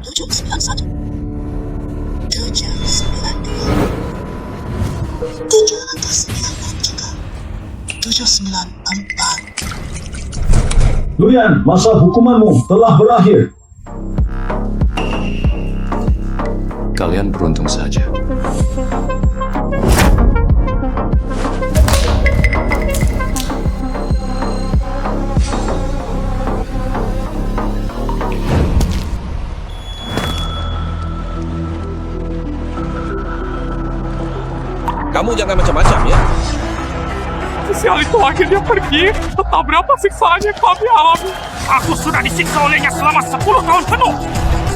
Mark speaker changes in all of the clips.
Speaker 1: 791 792 796 juga 794.
Speaker 2: Luyan, masa hukumanmu telah berakhir.
Speaker 3: Kalian beruntung saja.
Speaker 4: Kamu jangan macam-macam ya.
Speaker 5: Sial itu akhirnya pergi. Entah berapa siksaan yang kami alami. Aku sudah disiksa olehnya selama 10 tahun penuh.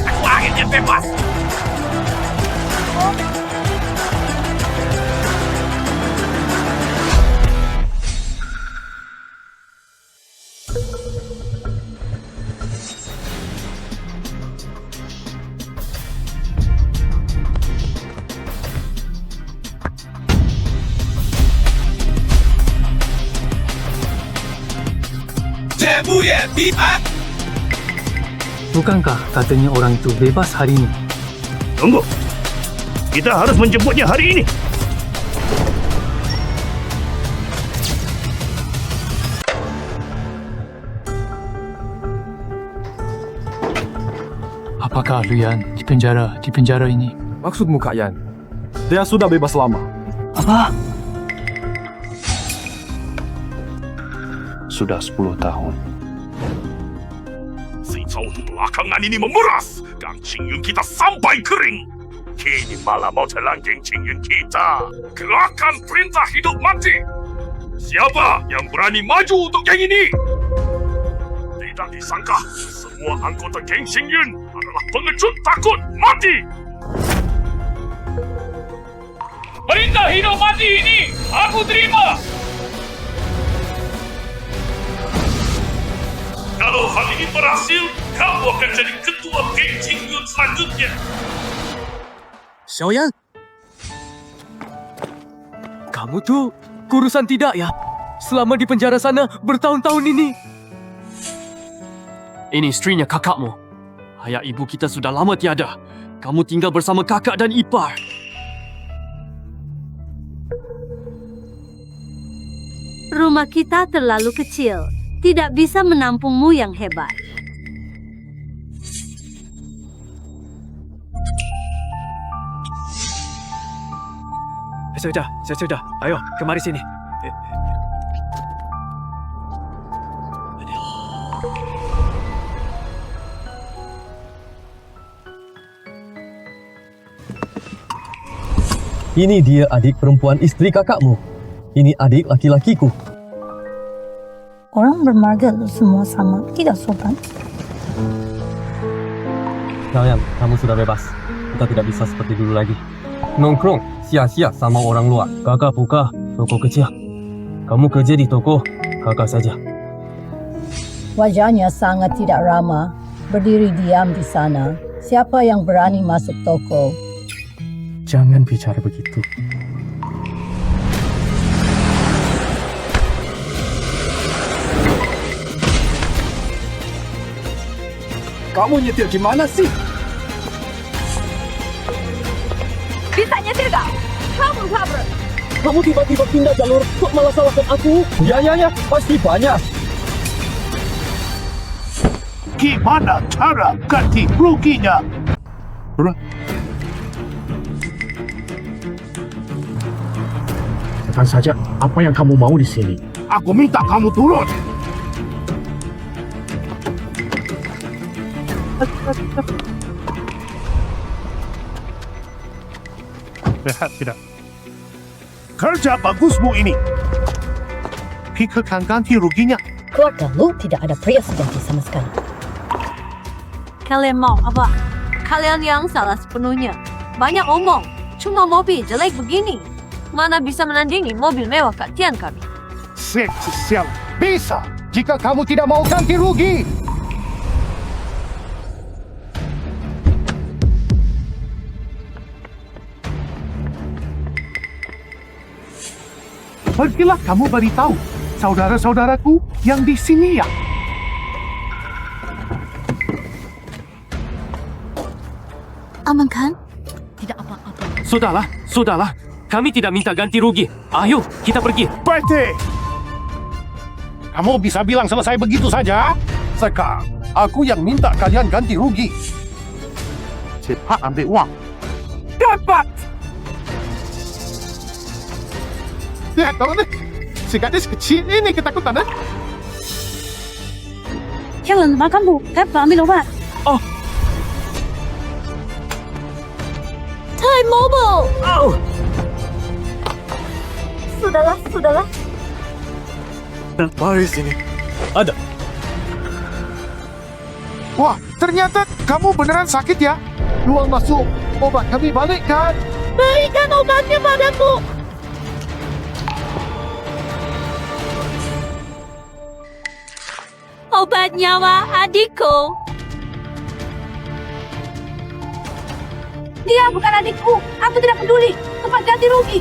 Speaker 5: Aku akhirnya bebas.
Speaker 6: Bukankah katanya orang itu bebas hari ini?
Speaker 7: Tunggu. Kita harus menjemputnya hari ini.
Speaker 6: Apakah Luyan di penjara ini?
Speaker 5: Maksudmu Kak Yan? Dia sudah bebas lama.
Speaker 6: Apa?
Speaker 3: Sudah 10 tahun.
Speaker 7: Sinsau belakangan ini memeras. Gang Qingyun kita sampai kering. Kini malah mau celangking Qingyun kita. Gerakan perintah hidup mati. Siapa yang berani maju untuk geng ini? Tidak disangka, semua anggota geng Qingyun adalah pengecut takut mati.
Speaker 5: Perintah hidup mati ini aku terima.
Speaker 7: Kalau hal ini berhasil, kamu akan jadi ketua geng Qingyun selanjutnya.
Speaker 6: Xiaoyan? Kamu tuh kurusan tidak ya? Selama di penjara sana bertahun-tahun ini. Ini istrinya kakakmu. Ayah ibu kita sudah lama tiada. Kamu tinggal bersama kakak dan ipar.
Speaker 8: Rumah kita terlalu kecil. Tidak bisa menampungmu yang hebat.
Speaker 6: Sudah. Ayo, kemari sini.
Speaker 9: Ini dia adik perempuan istri kakakmu. Ini adik laki-lakiku.
Speaker 10: Orang bermarga semua sama, tidak sopan.
Speaker 9: Xiaoyan, kamu sudah bebas. Kita tidak bisa seperti dulu lagi. Nongkrong, sia-sia sama orang luar. Kakak buka toko kecil. Kamu kerja di toko, kakak saja.
Speaker 10: Wajahnya sangat tidak ramah. Berdiri diam di sana. Siapa yang berani masuk toko?
Speaker 9: Jangan bicara begitu.
Speaker 5: Kamu nyetir gimana sih?
Speaker 8: Bisa nyetir kau? Kabur.
Speaker 9: Kamu tiba-tiba pindah jalur, kok malah salahkan aku?
Speaker 5: Ya, pasti banyak.
Speaker 7: Gimana cara ganti ruginya?
Speaker 2: Katakan saja apa yang kamu mau di sini.
Speaker 7: Aku minta kamu turun. Lihat tidak. Kerja bagusmu ini. Pikirkan ganti ruginya.
Speaker 10: Keluarga lu tidak ada pria sejati sama sekali.
Speaker 8: Kalian mau apa? Kalian yang salah sepenuhnya. Banyak omong. Cuma mobil jelek begini. Mana bisa menandingi mobil mewah Kak Tian kami?
Speaker 7: Sial. Bisa jika kamu tidak mau ganti rugi. Pergilah kamu beritahu saudara-saudaraku yang di sini ya.
Speaker 8: Aman kan? Tidak apa-apa.
Speaker 9: Sudahlah, sudahlah. Kami tidak minta ganti rugi. Ayo, kita pergi.
Speaker 7: Berhenti! Kamu bisa bilang selesai begitu saja? Sekarang, aku yang minta kalian ganti rugi. Cepat ambil uang.
Speaker 5: Dapat!
Speaker 7: Lihat kamu nih. Si gadis kecil ini ketakutan, eh?
Speaker 8: Jangan makan bu, saya ambil obat.
Speaker 9: Oh.
Speaker 8: Time Mobile!
Speaker 9: Oh.
Speaker 8: Sudahlah.
Speaker 7: Mari sini.
Speaker 9: Ada.
Speaker 7: Wah, ternyata kamu beneran sakit ya? Uang masuk, obat kami balikkan.
Speaker 8: Berikan obatnya padaku. Obat nyawa adikku. Dia bukan adikku. Aku tidak peduli. Tempat ganti rugi.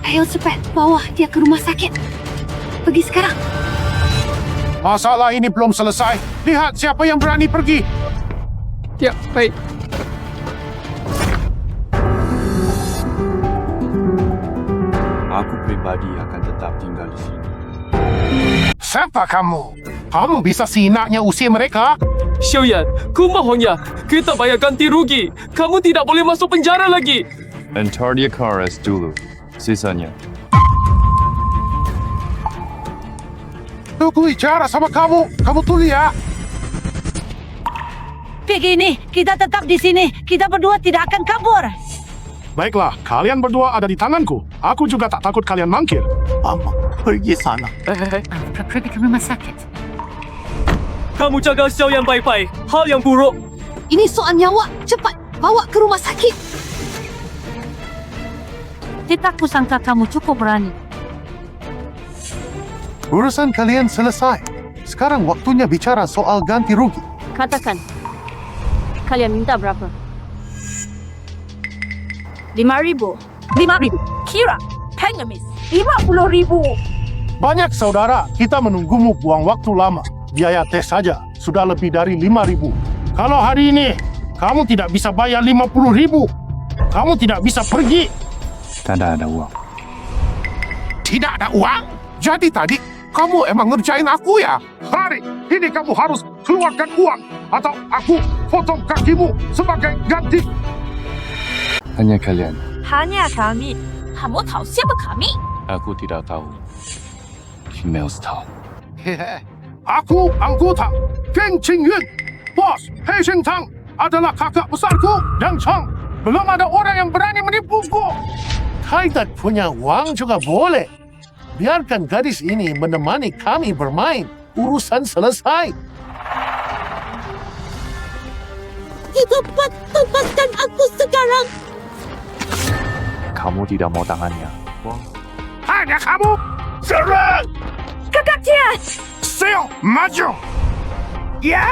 Speaker 8: Ayo cepat, bawa dia ke rumah sakit. Pergi sekarang.
Speaker 7: Masalah ini belum selesai. Lihat siapa yang berani pergi.
Speaker 9: Ya, baik.
Speaker 3: Aku pribadi akan tetap tinggal di sini.
Speaker 7: Siapa kamu? Kamu bisa seenaknya usir mereka?
Speaker 9: Xiaoyan, ku mohon ya. Kita bayar ganti rugi. Kamu tidak boleh masuk penjara lagi.
Speaker 3: Antar dia ke RS dulu. Sisanya.
Speaker 7: Aku bicara sama kamu. Kamu tuli ya.
Speaker 8: Begini, kita tetap di sini. Kita berdua tidak akan kabur.
Speaker 7: Baiklah, kalian berdua ada di tanganku. Aku juga tak takut kalian mangkir. Mama, pergi sana.
Speaker 8: Pergi ke rumah sakit.
Speaker 9: Kamu jaga Xiaoyan baik-baik. Hal yang buruk.
Speaker 8: Ini soal nyawa. Cepat, bawa ke rumah sakit. Tidak kusangka kamu cukup berani.
Speaker 7: Urusan kalian selesai. Sekarang waktunya bicara soal ganti rugi.
Speaker 8: Katakan, kalian minta berapa? 5.000. 5.000. Kira, pengemis. 50.000.
Speaker 7: Banyak saudara, kita menunggumu buang waktu lama. Biaya tes saja sudah lebih dari 5.000. Kalau hari ini kamu tidak bisa bayar 50.000, kamu tidak bisa pergi.
Speaker 3: Tidak ada uang.
Speaker 7: Tidak ada uang? Jadi tadi kamu emang ngerjain aku ya? Hari ini kamu harus keluarkan uang atau aku potong kakimu sebagai ganti.
Speaker 3: Hanya kalian.
Speaker 8: Hanya kami. Kamu tahu siapa kami?
Speaker 3: Aku tidak tahu. Females tahu.
Speaker 7: Hehe. Aku anggota Geng Qingyun. Bos Hei Shengtang adalah kakak besarku dan Chang. Belum ada orang yang berani menipuku. Kaitan punya uang juga boleh. Biarkan gadis ini menemani kami bermain. Urusan selesai.
Speaker 8: Cepat lepaskan aku sekarang.
Speaker 3: Kamu tidak mau tangannya.
Speaker 7: Hanya kamu. Serang!
Speaker 8: Kakak Tian!
Speaker 7: Seo, maju! Ya!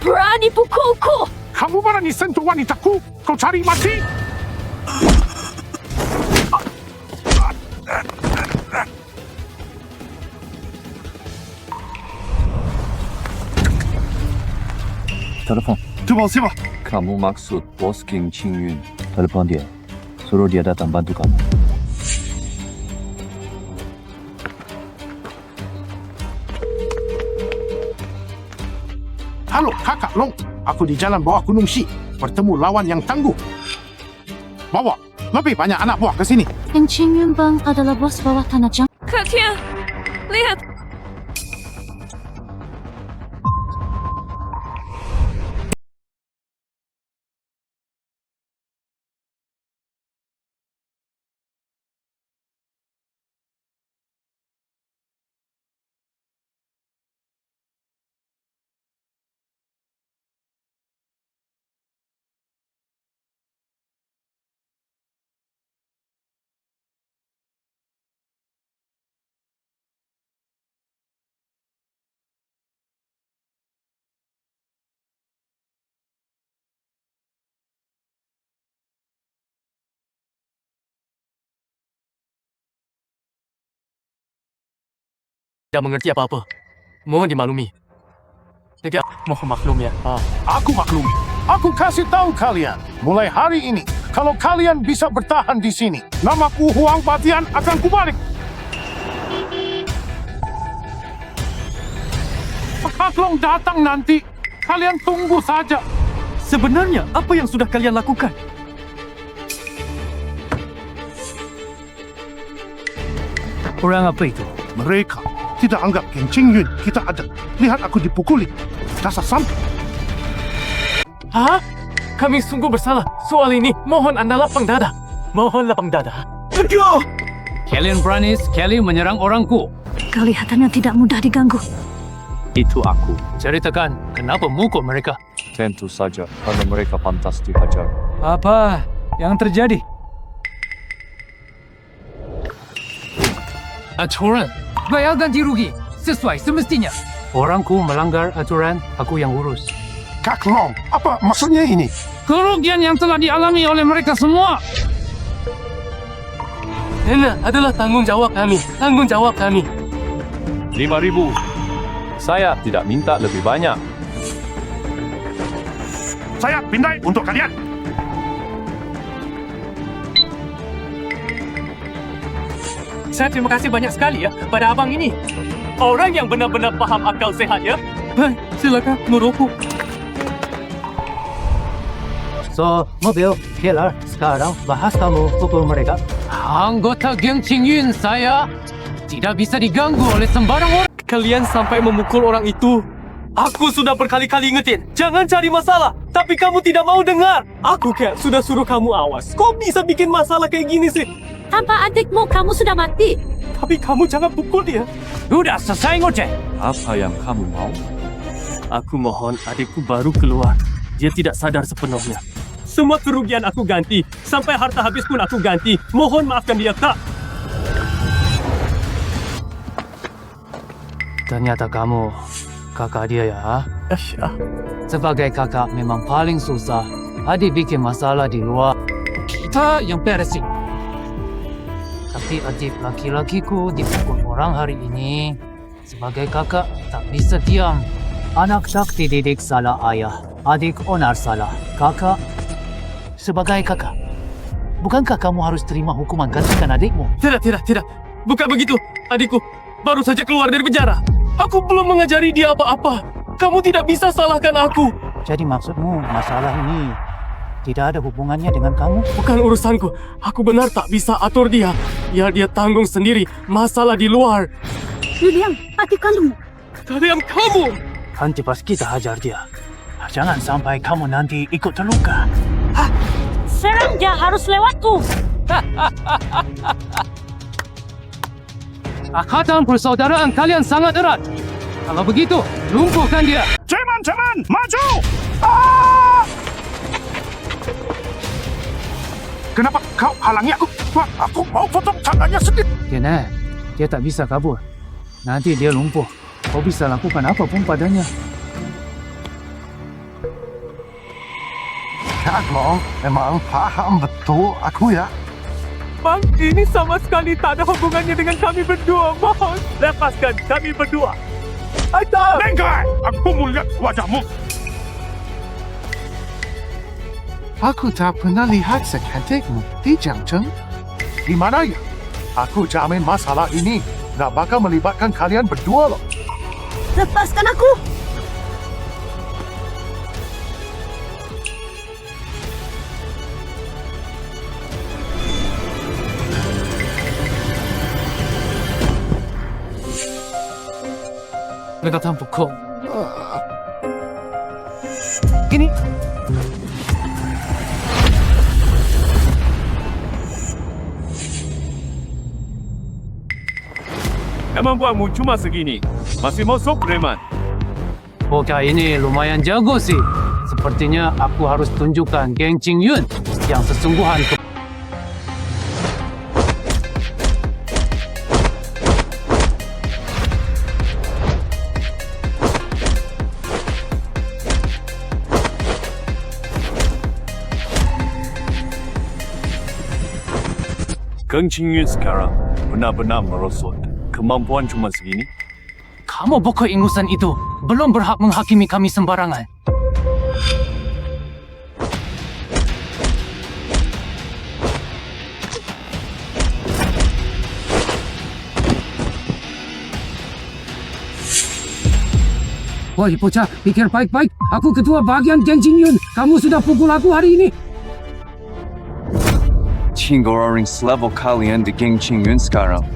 Speaker 8: Berani pukulku!
Speaker 7: Kamu berani sentuh wanitaku? Kau cari mati?
Speaker 3: Telepon.
Speaker 7: Telepon siapa?
Speaker 3: Kamu maksud Bos King Qingyun. Telepon dia. Suruh dia datang bantu kamu.
Speaker 7: Halo, Kakak Long. Aku di jalan bawah Gunung Shi. Bertemu lawan yang tangguh. Bawa lebih banyak anak buah ke sini.
Speaker 8: Yang Qingyun Bang adalah bos bawah tanah Jang. Kak Tian, lihat.
Speaker 6: Tidak mengerti apa-apa. Mohon dimaklumi. Tidak, mohon maklum ya.
Speaker 7: Aku maklumi. Aku kasih tahu kalian, mulai hari ini, kalau kalian bisa bertahan di sini, namaku Huang Batian akan kubalik. Kaklong datang nanti, kalian tunggu saja.
Speaker 6: Sebenarnya, apa yang sudah kalian lakukan?
Speaker 9: Orang apa itu?
Speaker 7: Mereka tidak anggap Geng Qingyun kita ada. Lihat aku dipukuli. Dasar sampah.
Speaker 9: Hah? Kami sungguh bersalah. Soal ini, mohon Anda lapang dada. Mohon lapang dada. Kalian berani sekali menyerang orangku.
Speaker 8: Kelihatannya tidak mudah diganggu.
Speaker 3: Itu aku.
Speaker 9: Ceritakan, kenapa mukul mereka?
Speaker 3: Tentu saja karena mereka pantas dihajar.
Speaker 9: Apa yang terjadi? Aturan, bayar ganti rugi sesuai semestinya. Orangku melanggar aturan, aku yang urus.
Speaker 7: Kaklong, apa maksudnya ini?
Speaker 9: Kerugian yang telah dialami oleh mereka semua. Ini adalah tanggung jawab kami. Tanggung jawab kami.
Speaker 3: 5.000. Saya tidak minta lebih banyak.
Speaker 7: Saya pindai untuk kalian.
Speaker 9: Saya terima kasih banyak sekali ya pada abang ini. Orang yang benar-benar paham akal sehat ya. Silakan merokok. So, mobil, killer, sekarang bahas kamu pukul mereka. Anggota geng Qingyun saya tidak bisa diganggu oleh sembarang orang.
Speaker 6: Kalian sampai memukul orang itu. Aku sudah berkali-kali ingetin, jangan cari masalah. Tapi kamu tidak mau dengar. Aku kayak sudah suruh kamu awas. Kok bisa bikin masalah kayak gini sih?
Speaker 8: Tanpa adikmu, kamu sudah mati.
Speaker 6: Tapi kamu jangan pukul dia.
Speaker 9: Sudah selesai ngoceh.
Speaker 3: Apa yang kamu mau?
Speaker 6: Aku mohon adikku baru keluar. Dia tidak sadar sepenuhnya. Semua kerugian aku ganti. Sampai harta habis pun aku ganti. Mohon maafkan dia, Kak.
Speaker 9: Ternyata kamu kakak dia ya. Sebagai kakak memang paling susah. Adik bikin masalah di luar. Kita yang beresin. Tapi adik laki-lakiku dipukul orang hari ini. Sebagai kakak tak bisa diam. Anak tak dididik salah ayah. Adik onar salah. Kakak sebagai kakak. Bukankah kamu harus terima hukuman gantikan adikmu?
Speaker 6: Tidak. Bukan begitu. Adikku baru saja keluar dari penjara. Aku belum mengajari dia apa-apa. Kamu tidak bisa salahkan aku.
Speaker 9: Jadi maksudmu masalah ini tidak ada hubungannya dengan kamu?
Speaker 6: Bukan urusanku. Aku benar tak bisa atur dia. Biar dia tanggung sendiri masalah di luar.
Speaker 8: William, adik kandungmu.
Speaker 6: Kalian kamu!
Speaker 9: Nanti pas kita hajar dia. Jangan sampai kamu nanti ikut terluka.
Speaker 8: Serang dia harus lewatku.
Speaker 9: Akatan persaudaraan kalian sangat erat. Kalau begitu, lumpuhkan dia.
Speaker 7: Ceman, maju! Ah! Kenapa kau halangi aku? Aku mau potong tangannya sendiri.
Speaker 9: Dia tak bisa kabur. Nanti dia lumpuh. Kau bisa lakukan apapun padanya.
Speaker 7: Kaklong, memang paham betul aku ya.
Speaker 6: Bang, ini sama sekali tak ada hubungannya dengan kami berdua. Mohon, lepaskan kami berdua. Aida!
Speaker 7: Lengkai! Aku mau lihat wajahmu. Aku tak pernah lihat secantikmu di Jiangzheng. Di mana ya? Aku jamin masalah ini gak bakal melibatkan kalian berdua loh.
Speaker 8: Lepaskan aku.
Speaker 9: Mereka pukul. Ini
Speaker 5: Kemampuanmu cuma segini. Masih mau sok preman?
Speaker 9: bocah ini lumayan jago sih. Sepertinya aku harus tunjukkan geng Qingyun yang sesungguhan.
Speaker 3: Geng Qingyun sekarang benar-benar merosot. Kemampuan cuma segini.
Speaker 9: Kamu bokok ingusan itu belum berhak menghakimi kami sembarangan. Woi bocah, pikir baik-baik. Aku ketua bagian geng Qingyun. Kamu sudah pukul aku hari ini.
Speaker 3: Chinggororing selevel kalian di geng Qingyun sekarang.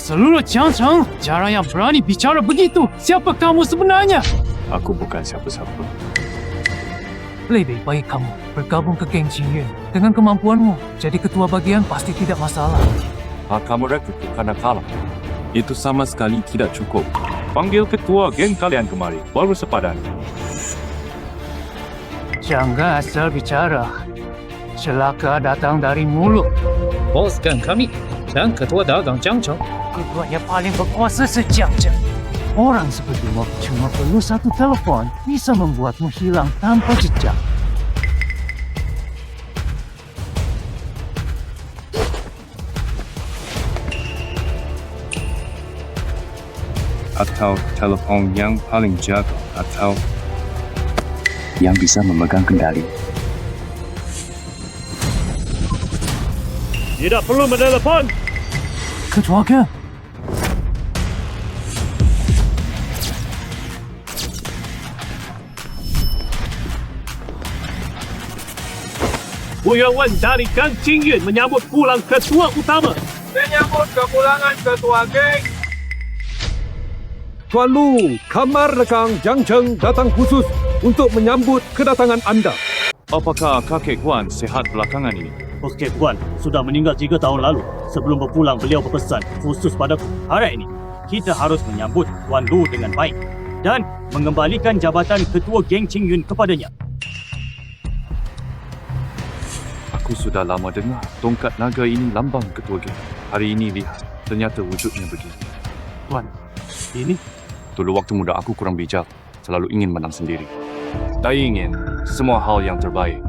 Speaker 9: Seluruh Jiangcheng, jarang yang berani bicara begitu. Siapa kamu sebenarnya?
Speaker 3: Aku bukan siapa-siapa.
Speaker 9: Lebih baik kamu bergabung ke geng Qingyun. Dengan kemampuanmu, jadi ketua bagian pasti tidak masalah.
Speaker 7: Kamu rekrut karena kalah. Itu sama sekali tidak cukup. Panggil ketua geng kalian kemari, baru sepadan.
Speaker 9: Jangan asal bicara. Celaka datang dari mulut. Bos geng kami dan ketua dagang Jiangcheng. Ketua yang paling berkuasa se-Jiangcheng. Orang sepertimu cuma perlu satu telepon bisa membuatmu hilang tanpa jejak.
Speaker 3: Atau telepon yang paling jago, atau yang bisa memegang kendali.
Speaker 7: Tidak perlu menelepon.
Speaker 9: Ketua geng.
Speaker 7: Buyawan dari geng Qingyun menyambut pulang ketua utama.
Speaker 5: Menyambut kepulangan ketua geng.
Speaker 4: Tuan Lu, kamar regang Jiangcheng datang khusus untuk menyambut kedatangan anda.
Speaker 7: Apakah kakek Guan sehat belakangan ini?
Speaker 11: Kakek Guan sudah meninggal 3 tahun lalu. Sebelum berpulang, beliau berpesan khusus padaku. Hari ini, kita harus menyambut Tuan Lu dengan baik dan mengembalikan jabatan ketua geng Qingyun kepadanya.
Speaker 7: Aku sudah lama dengar tongkat naga ini lambang ketua geng. Hari ini lihat, ternyata wujudnya begini.
Speaker 11: Tuan, ini
Speaker 7: Dulu waktu muda aku kurang bijak, selalu ingin menang sendiri. Tak ingin semua hal yang terbaik.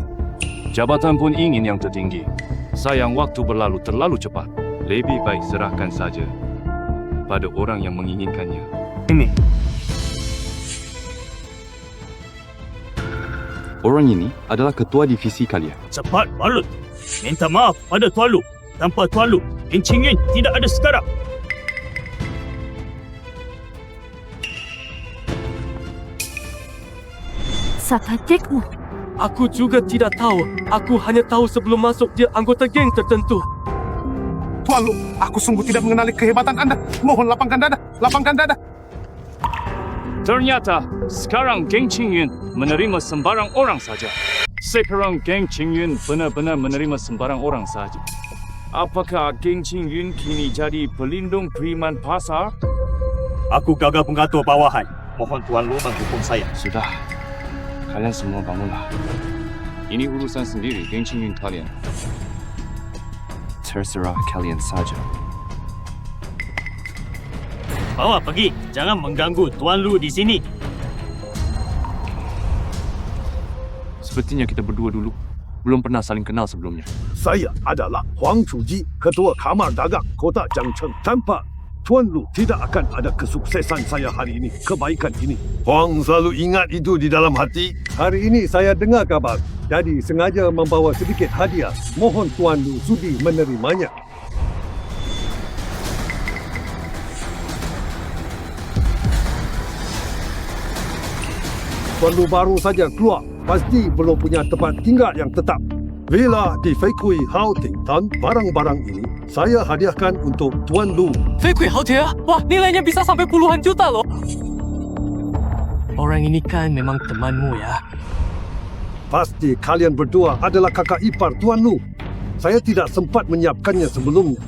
Speaker 7: Jabatan pun ingin yang tertinggi. Sayang waktu berlalu terlalu cepat. Lebih baik serahkan saja pada orang yang menginginkannya.
Speaker 11: ini.
Speaker 3: Orang ini adalah ketua divisi kalian.
Speaker 11: Cepat balut. Minta maaf pada Tuan Lu. Tanpa Tuan Lu, geng Qingyun tidak ada sekarang.
Speaker 8: Siapa cikgu?
Speaker 6: Aku juga tidak tahu. Aku hanya tahu sebelum masuk dia anggota geng tertentu.
Speaker 5: Tuan Lu, aku sungguh tidak mengenali kehebatan Anda. Mohon lapangkan dada, lapangkan dada.
Speaker 7: Ternyata sekarang geng Qingyun menerima sembarang orang saja. Sekarang geng Qingyun benar-benar menerima sembarang orang saja. Apakah geng Qingyun kini jadi pelindung preman pasar?
Speaker 11: Aku gagal pengatur bawahan. Mohon Tuan Lu menghukum saya.
Speaker 3: Sudah, kalian semua bangunlah.
Speaker 7: Ini urusan sendiri geng Qingyun kalian.
Speaker 3: Terserah kalian saja.
Speaker 11: Bawa pergi. Jangan mengganggu Tuan Lu di sini.
Speaker 7: Sepertinya kita berdua dulu belum pernah saling kenal sebelumnya.
Speaker 2: Saya adalah Huang Chuji, ketua kamar dagang kota Jiangcheng. Tanpa Tuan Lu tidak akan ada kesuksesan saya hari ini, kebaikan ini. Huang selalu ingat itu di dalam hati. Hari ini saya dengar kabar, jadi sengaja membawa sedikit hadiah. Mohon Tuan Lu sudi menerimanya. Tuan Lu baru saja keluar, pasti belum punya tempat tinggal yang tetap. Bila di Feikui Hao Ting Tan, barang-barang ini saya hadiahkan untuk Tuan Lu.
Speaker 6: Feikui Hao-Tie? Wah, nilainya bisa sampai puluhan juta loh. Orang ini kan memang temanmu ya.
Speaker 2: Pasti kalian berdua adalah kakak ipar Tuan Lu. Saya tidak sempat menyiapkannya sebelumnya.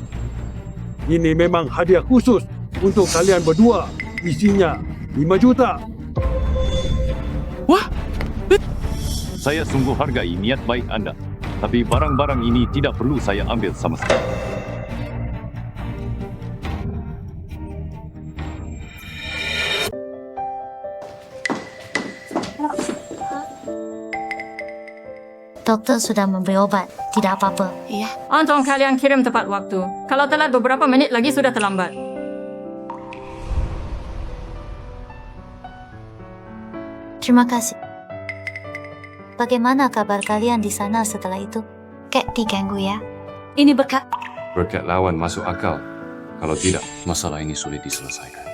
Speaker 2: Ini memang hadiah khusus untuk kalian berdua. Isinya 5 juta.
Speaker 6: Wah,
Speaker 7: Saya sungguh hargai niat baik anda. Tapi barang-barang ini tidak perlu saya ambil sama sekali.
Speaker 12: Doktor sudah memberi obat. Tidak apa-apa.
Speaker 8: Ya.
Speaker 13: Untung kalian kirim tepat waktu. Kalau telat beberapa menit lagi sudah terlambat.
Speaker 12: Terima kasih. Bagaimana kabar kalian di sana setelah itu? Kayak diganggu ya.
Speaker 8: Ini berkat
Speaker 3: Berkat lawan masuk akal. Kalau tidak, masalah ini sulit diselesaikan.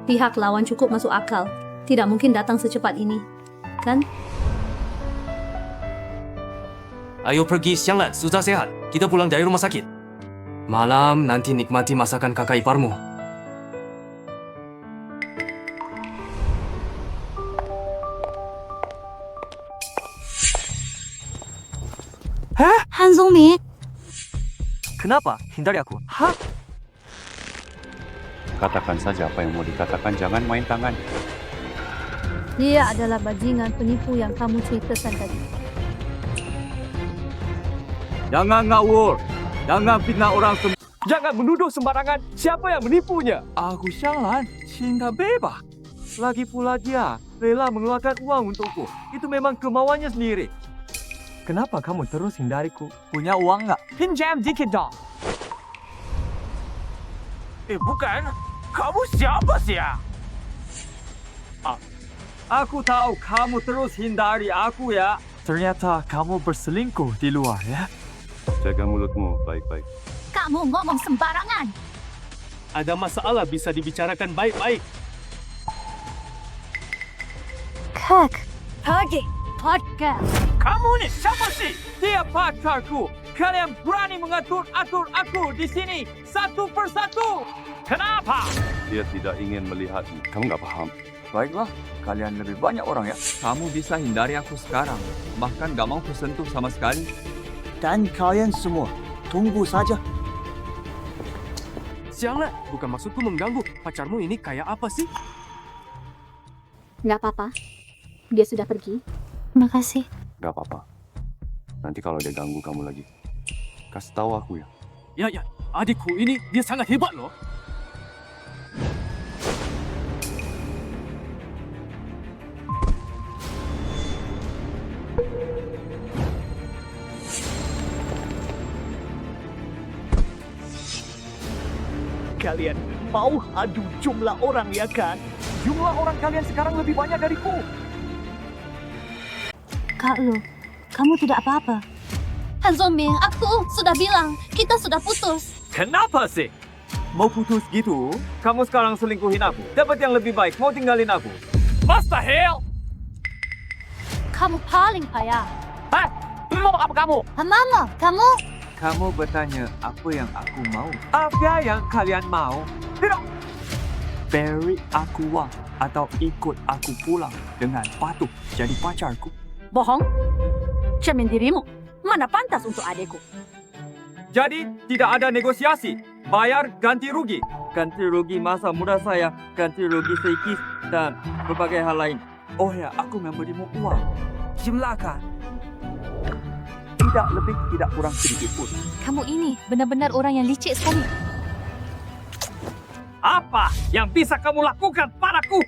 Speaker 8: pihak lawan cukup masuk akal. Tidak mungkin datang secepat ini. Kan?
Speaker 6: Ayo pergi siang lah, sudah sehat. Kita pulang dari rumah sakit. Malam nanti nikmati masakan kakak iparmu.
Speaker 12: Han Zongmin,
Speaker 6: Kenapa? Hindari aku. Hah?
Speaker 3: Katakan saja apa yang mau dikatakan, jangan main tangan.
Speaker 8: Dia adalah bajingan penipu yang kamu ceritakan tadi.
Speaker 4: Jangan ngawur. Jangan fitnah orang Jangan menuduh sembarangan. Siapa yang menipunya? Aku Xianglan, cinta bebas. Lagi pula dia rela mengeluarkan uang untukku. Itu memang kemauannya sendiri. Kenapa kamu terus hindariku? Punya uang nggak? Pinjam dikit dong. Bukan. Kamu siapa sih ya? Aku tahu kamu terus hindari aku ya. Ternyata kamu berselingkuh di luar ya.
Speaker 3: Jaga mulutmu baik-baik.
Speaker 8: Kamu ngomong sembarangan.
Speaker 6: Ada masalah bisa dibicarakan baik-baik.
Speaker 12: Kak,
Speaker 8: Pergi. Podcast.
Speaker 4: Kamu nih siapa sih? Dia pacarku. Kalian berani mengatur-atur aku di sini satu persatu. Kenapa?
Speaker 3: Dia tidak ingin melihatmu. Kamu nggak paham.
Speaker 4: Baiklah, kalian lebih banyak orang ya. Kamu bisa hindari aku sekarang. Bahkan gak mau kusentuh sama sekali.
Speaker 11: Dan kalian semua, tunggu saja.
Speaker 6: Sianglah, bukan maksudku mengganggu. Pacarmu ini kayak apa sih?
Speaker 8: Nggak apa-apa. Dia sudah pergi.
Speaker 12: terima kasih.
Speaker 3: Gak apa-apa. Nanti kalau dia ganggu kamu lagi, kasih tahu aku ya.
Speaker 6: Ya, adikku ini dia sangat hebat loh.
Speaker 11: Kalian mau adu jumlah orang ya kan? Jumlah orang kalian sekarang lebih banyak dariku.
Speaker 12: Kak Lu, kamu tidak apa-apa.
Speaker 8: Han Zongmin, aku sudah bilang kita sudah putus.
Speaker 4: Kenapa sih? Mau putus gitu? Kamu sekarang selingkuhin aku. Dapat yang lebih baik, mau tinggalin aku. Mustahil!
Speaker 8: Kamu paling payah.
Speaker 4: Hah? Mau apa kamu?
Speaker 12: Mama, kamu?
Speaker 4: Kamu bertanya apa yang aku mau. Apa yang kalian mau? Tidak. Beri aku uang atau ikut aku pulang dengan patuh jadi pacarku.
Speaker 8: Bohong. Cermin dirimu. Mana pantas untuk adikku.
Speaker 4: Jadi tidak ada negosiasi. Bayar ganti rugi. Ganti rugi masa muda saya, ganti rugi psikis dan berbagai hal lain. Oh ya, aku memberimu uang. Jumlahkan. Tidak lebih, tidak kurang sedikit pun.
Speaker 12: Kamu ini benar-benar orang yang licik sekali.
Speaker 4: Apa yang bisa kamu lakukan padaku?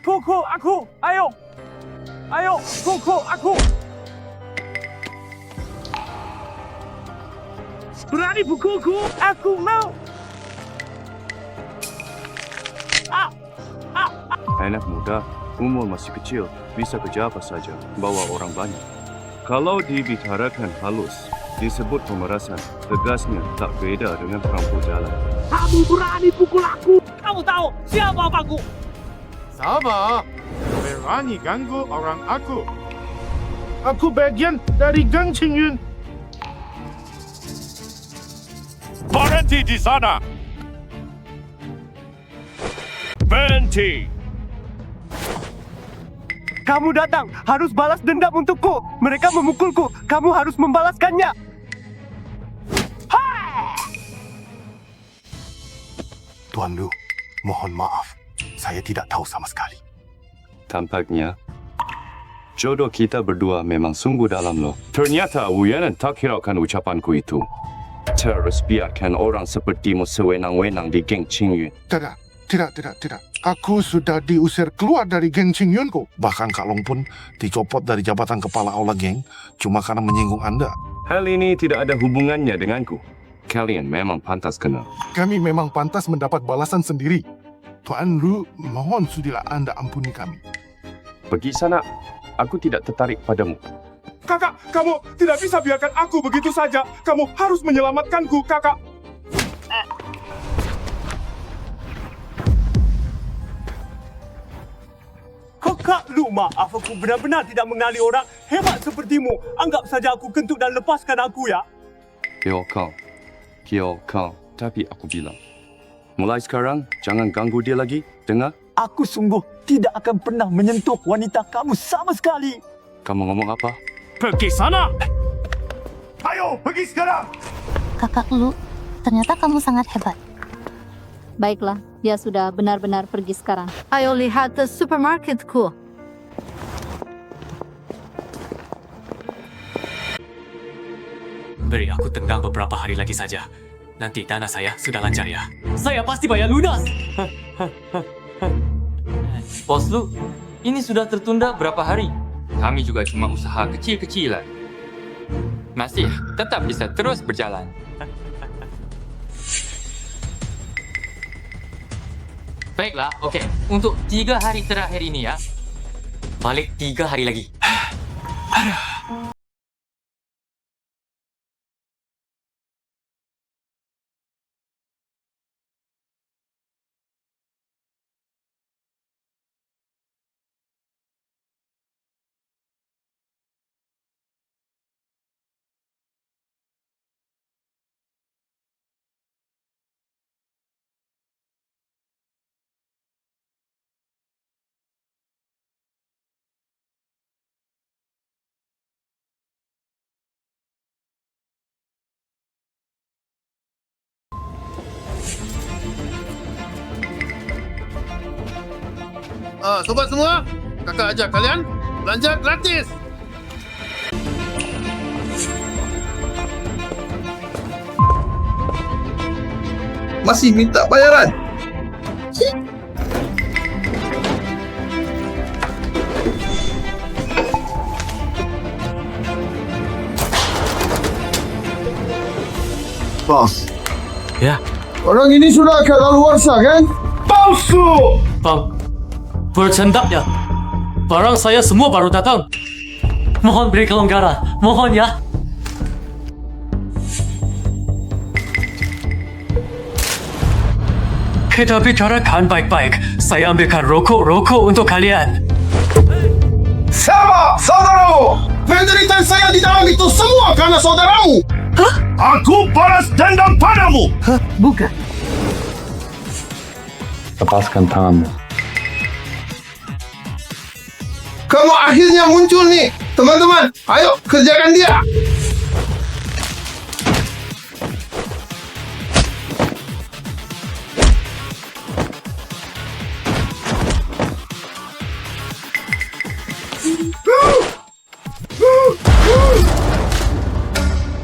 Speaker 4: Pukul aku, ayo! Ayo, pukul aku! Berani pukulku? Aku mau!
Speaker 3: Anak muda, umur masih kecil, bisa kerja apa saja, bawa orang banyak. Kalau dibicarakan halus, disebut pemerasan, tegasnya tak beda dengan perampok jalan.
Speaker 11: Kamu berani pukul aku? Kamu tahu siapa aku?
Speaker 7: Sabar. Berani ganggu orang aku. Aku bagian dari Gang Qingyun. Berhenti di sana. Berhenti.
Speaker 4: Kamu datang, harus balas dendam untukku. Mereka memukulku, kamu harus membalaskannya.
Speaker 7: Tuan Lu, mohon maaf. Saya tidak tahu sama sekali.
Speaker 3: Tampaknya, jodoh kita berdua memang sungguh dalam loh. Ternyata Wu Yanan tak hiraukan ucapanku itu. Terus biarkan orang sepertimu sewenang-wenang di Geng Qingyun.
Speaker 7: Tidak. Aku sudah diusir keluar dari Geng Qingyunku. Bahkan Kak Long pun dicopot dari jabatan kepala aula geng cuma karena menyinggung Anda.
Speaker 3: Hal ini tidak ada hubungannya denganku. Kalian memang pantas kenal.
Speaker 7: Kami memang pantas mendapat balasan sendiri. Tuan Lu, mohon sudilah Anda ampuni kami.
Speaker 3: Pergi sana. Aku tidak tertarik padamu.
Speaker 5: Kakak, kamu tidak bisa biarkan aku begitu saja. Kamu harus menyelamatkanku, kakak.
Speaker 11: Kakak Lu, maaf aku benar-benar tidak mengenali orang hebat sepertimu. Anggap saja aku kentut dan lepaskan aku ya.
Speaker 3: Kyo kau. Tapi aku bilang, mulai sekarang jangan ganggu dia lagi. Dengar?
Speaker 11: Aku sungguh tidak akan pernah menyentuh wanita kamu sama sekali.
Speaker 3: Kamu ngomong apa?
Speaker 5: Pergi sana! Ayo, pergi sekarang!
Speaker 12: Kakak Lu, ternyata kamu sangat hebat.
Speaker 10: Baiklah, dia sudah benar-benar pergi sekarang.
Speaker 8: Ayo lihat supermarketku.
Speaker 6: Beri aku tenggang beberapa hari lagi saja. Nanti dana saya sudah lancar ya. Saya pasti bayar lunas.
Speaker 4: Bos Lu, ini sudah tertunda berapa hari? Kami juga cuma usaha kecil-kecilan. Masih tetap bisa terus berjalan. Baiklah, okey. Untuk 3 hari terakhir ini ya.
Speaker 6: Balik 3 hari lagi.
Speaker 2: Sobat semua, kakak ajak kalian belanja gratis. Masih minta bayaran? Bos.
Speaker 6: Ya.
Speaker 2: Orang ini sudah kadaluarsa kan?
Speaker 5: Palsu!
Speaker 6: Bercanda ya. Barang saya semua baru datang. Mohon beri kelonggaran. Mohon ya. Kita bicarakan baik-baik. Saya ambilkan rokok untuk kalian.
Speaker 2: Siapa saudaramu? Penderitaan saya di dalam itu semua karena saudaramu.
Speaker 7: Hah? Aku balas dendam padamu.
Speaker 10: Hah? Bukan.
Speaker 3: Lepaskan tanganmu.
Speaker 2: Kamu akhirnya muncul nih. Teman-teman, ayo kerjakan dia.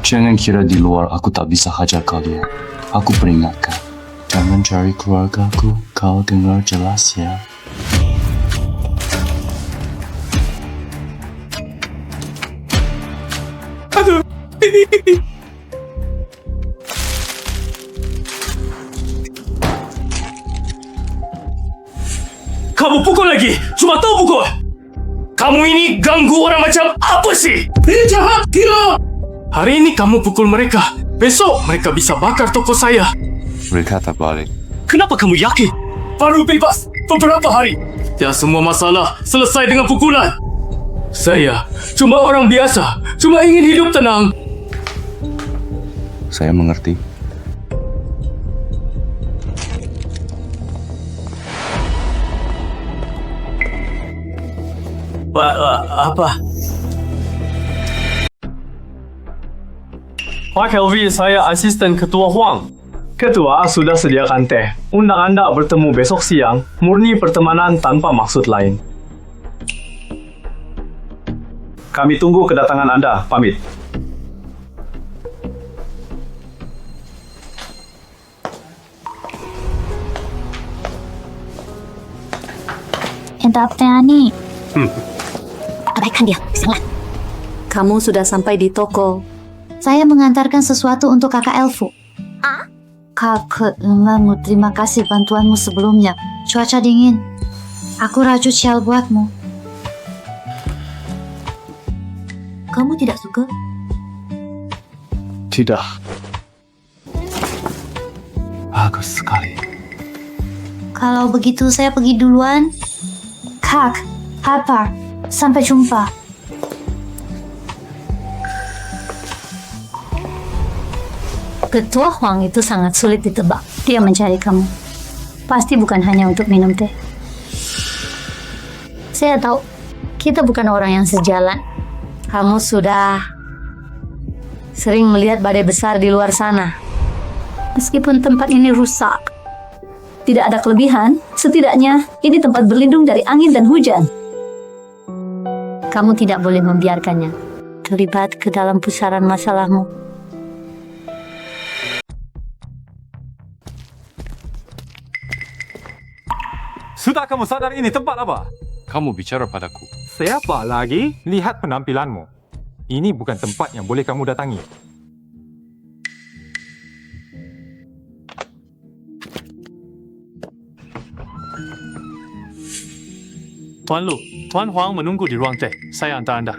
Speaker 3: Jangan kira di luar aku tak bisa hajar kalian. Aku peringatkan. Jangan cari keluargaku. Kau dengar jelas ya.
Speaker 6: Aduh. Kamu pukul lagi. Cuma tahu pukul. Kamu ini ganggu orang macam apa sih? Dia jahat, gila. Hari ini kamu pukul mereka. Besok mereka bisa bakar toko saya.
Speaker 3: Mereka tak balik.
Speaker 6: Kenapa kamu yakin? Baru bebas beberapa hari. Ya, semua masalah selesai dengan pukulan. Saya cuma orang biasa. Cuma ingin hidup tenang.
Speaker 3: Saya mengerti.
Speaker 6: Apa? Pak Helvi, saya asisten Ketua Huang. Ketua sudah sediakan teh. Undang Anda bertemu besok siang, murni pertemanan tanpa maksud lain. Kami tunggu kedatangan Anda. Pamit.
Speaker 12: Entah apa ni.
Speaker 10: Abaikan dia, sangat. Kamu sudah sampai di toko.
Speaker 12: Saya mengantarkan sesuatu untuk kakak Elfu. Kakak Lemamu, terima kasih bantuanmu sebelumnya. Cuaca dingin. Aku rajut syal buatmu. Kamu tidak suka?
Speaker 9: Tidak. Bagus sekali.
Speaker 12: Kalau begitu saya pergi duluan. Kak, Harper, sampai jumpa. Ketua Huang itu sangat sulit ditebak. Dia mencari kamu. Pasti bukan hanya untuk minum teh. Saya tahu, kita bukan orang yang sejalan. Kamu sudah sering melihat badai besar di luar sana. Meskipun tempat ini rusak, tidak ada kelebihan, setidaknya ini tempat berlindung dari angin dan hujan. Kamu tidak boleh membiarkannya terlibat ke dalam pusaran masalahmu.
Speaker 4: Sudah kamu sadar ini tempat apa?
Speaker 3: Kamu bicara padaku.
Speaker 5: Siapa lagi? Lihat penampilanmu. Ini bukan tempat yang boleh kamu datangi.
Speaker 6: Tuan Lu, Tuan Huang menunggu di ruang teh. Saya hantar anda.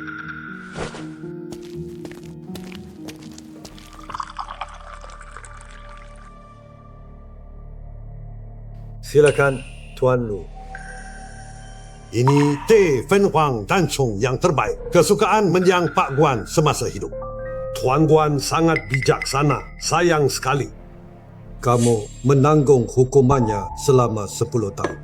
Speaker 2: Silakan, Tuan Lu. Ini teh Fen Huang Dan Chong yang terbaik. Kesukaan mendiang Pak Guan semasa hidup. Tuan Guan sangat bijaksana. Sayang sekali kamu menanggung hukumannya selama 10 tahun.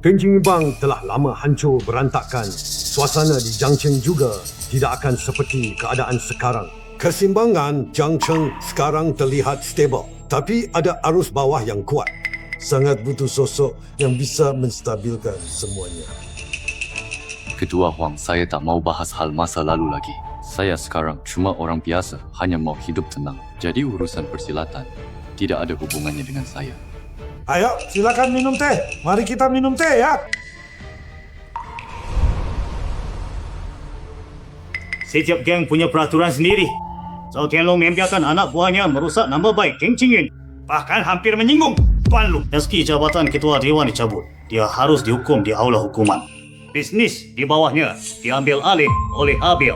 Speaker 2: Kencing Bang telah lama hancur berantakan. Suasana di Jiangcheng juga tidak akan seperti keadaan sekarang. Kesimbangan Jiangcheng sekarang terlihat stabil, tapi ada arus bawah yang kuat. Sangat butuh sosok yang bisa menstabilkan semuanya.
Speaker 3: Ketua Huang, saya tak mau bahas hal masa lalu lagi. Saya sekarang cuma orang biasa, hanya mau hidup tenang. Jadi urusan persilatan tidak ada hubungannya dengan saya.
Speaker 7: Ayo, silakan minum teh. Mari kita minum teh ya.
Speaker 11: Setiap geng punya peraturan sendiri. Zhao Tianlong membiarkan anak buahnya merusak nama baik geng Qingyun. Bahkan hampir menyinggung Tuan Lu. Meski jabatan ketua dewan dicabut, dia harus dihukum di aula hukuman. Bisnis di bawahnya diambil alih oleh Abil.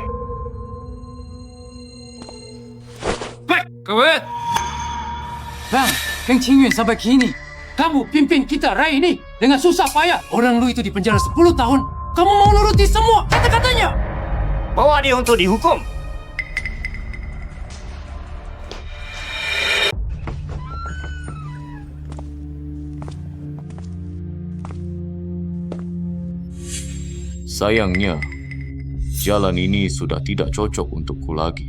Speaker 9: Kewe! Bang, Geng Qingyun sampai kini. Kamu pimpin kita rai ini dengan susah payah. Orang Lu itu di penjara 10 tahun. Kamu mau nuruti semua kata-katanya.
Speaker 11: Bawa dia untuk dihukum.
Speaker 13: Sayangnya, jalan ini sudah tidak cocok untukku lagi.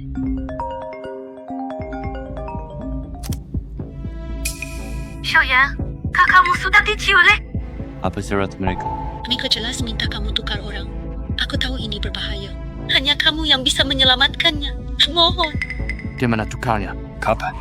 Speaker 8: Xiaoyan, kakakmu sudah diculik.
Speaker 3: Apa syarat mereka?
Speaker 1: Mereka jelas minta kamu tukar orang. Aku tahu ini berbahaya. Hanya kamu yang bisa menyelamatkannya. Mohon.
Speaker 9: Di mana tukarnya? Kapan?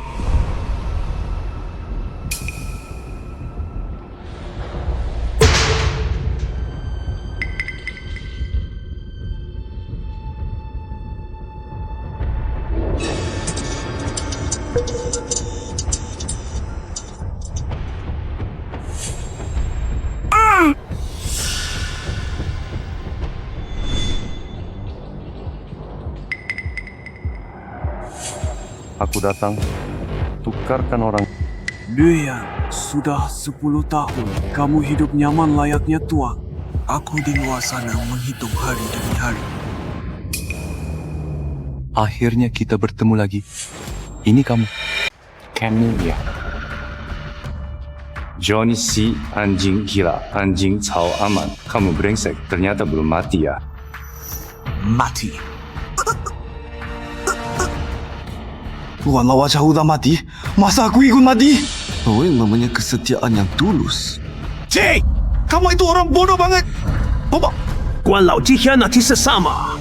Speaker 3: Aku datang, tukarkan orang.
Speaker 14: Duyan, sudah 10 tahun kamu hidup nyaman layaknya tuan. Aku di luar sana menghitung hari demi hari.
Speaker 3: Akhirnya kita bertemu lagi. Ini kamu. Camelia. Johnny si anjing gila, anjing Cao aman. Kamu brengsek, ternyata belum mati ya.
Speaker 14: Mati. Tuan lawa jauh dah mati. Masa aku ikut mati? Kau yang namanya kesetiaan yang tulus. Cik! Kamu itu orang bodoh banget! Bapak! Guan Lao dikhianati sesama.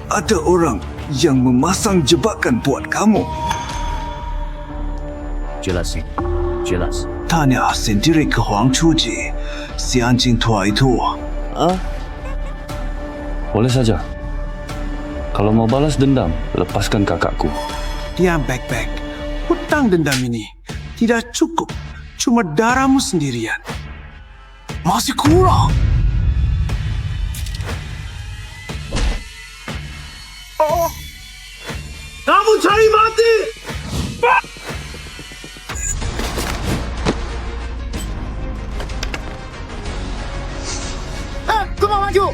Speaker 14: Ada orang yang memasang jebakan buat kamu.
Speaker 13: Jelasin. Jelas.
Speaker 14: Tanya sendiri ke Huang Chuji. Si anjing tua itu.
Speaker 3: Boleh saja. Kalau mau balas dendam, lepaskan kakakku.
Speaker 14: Diam baik-baik. Hutang dendam ini tidak cukup. Cuma darahmu sendirian. Masih kurang.
Speaker 2: Kamu cari mati!
Speaker 14: Aku mau maju.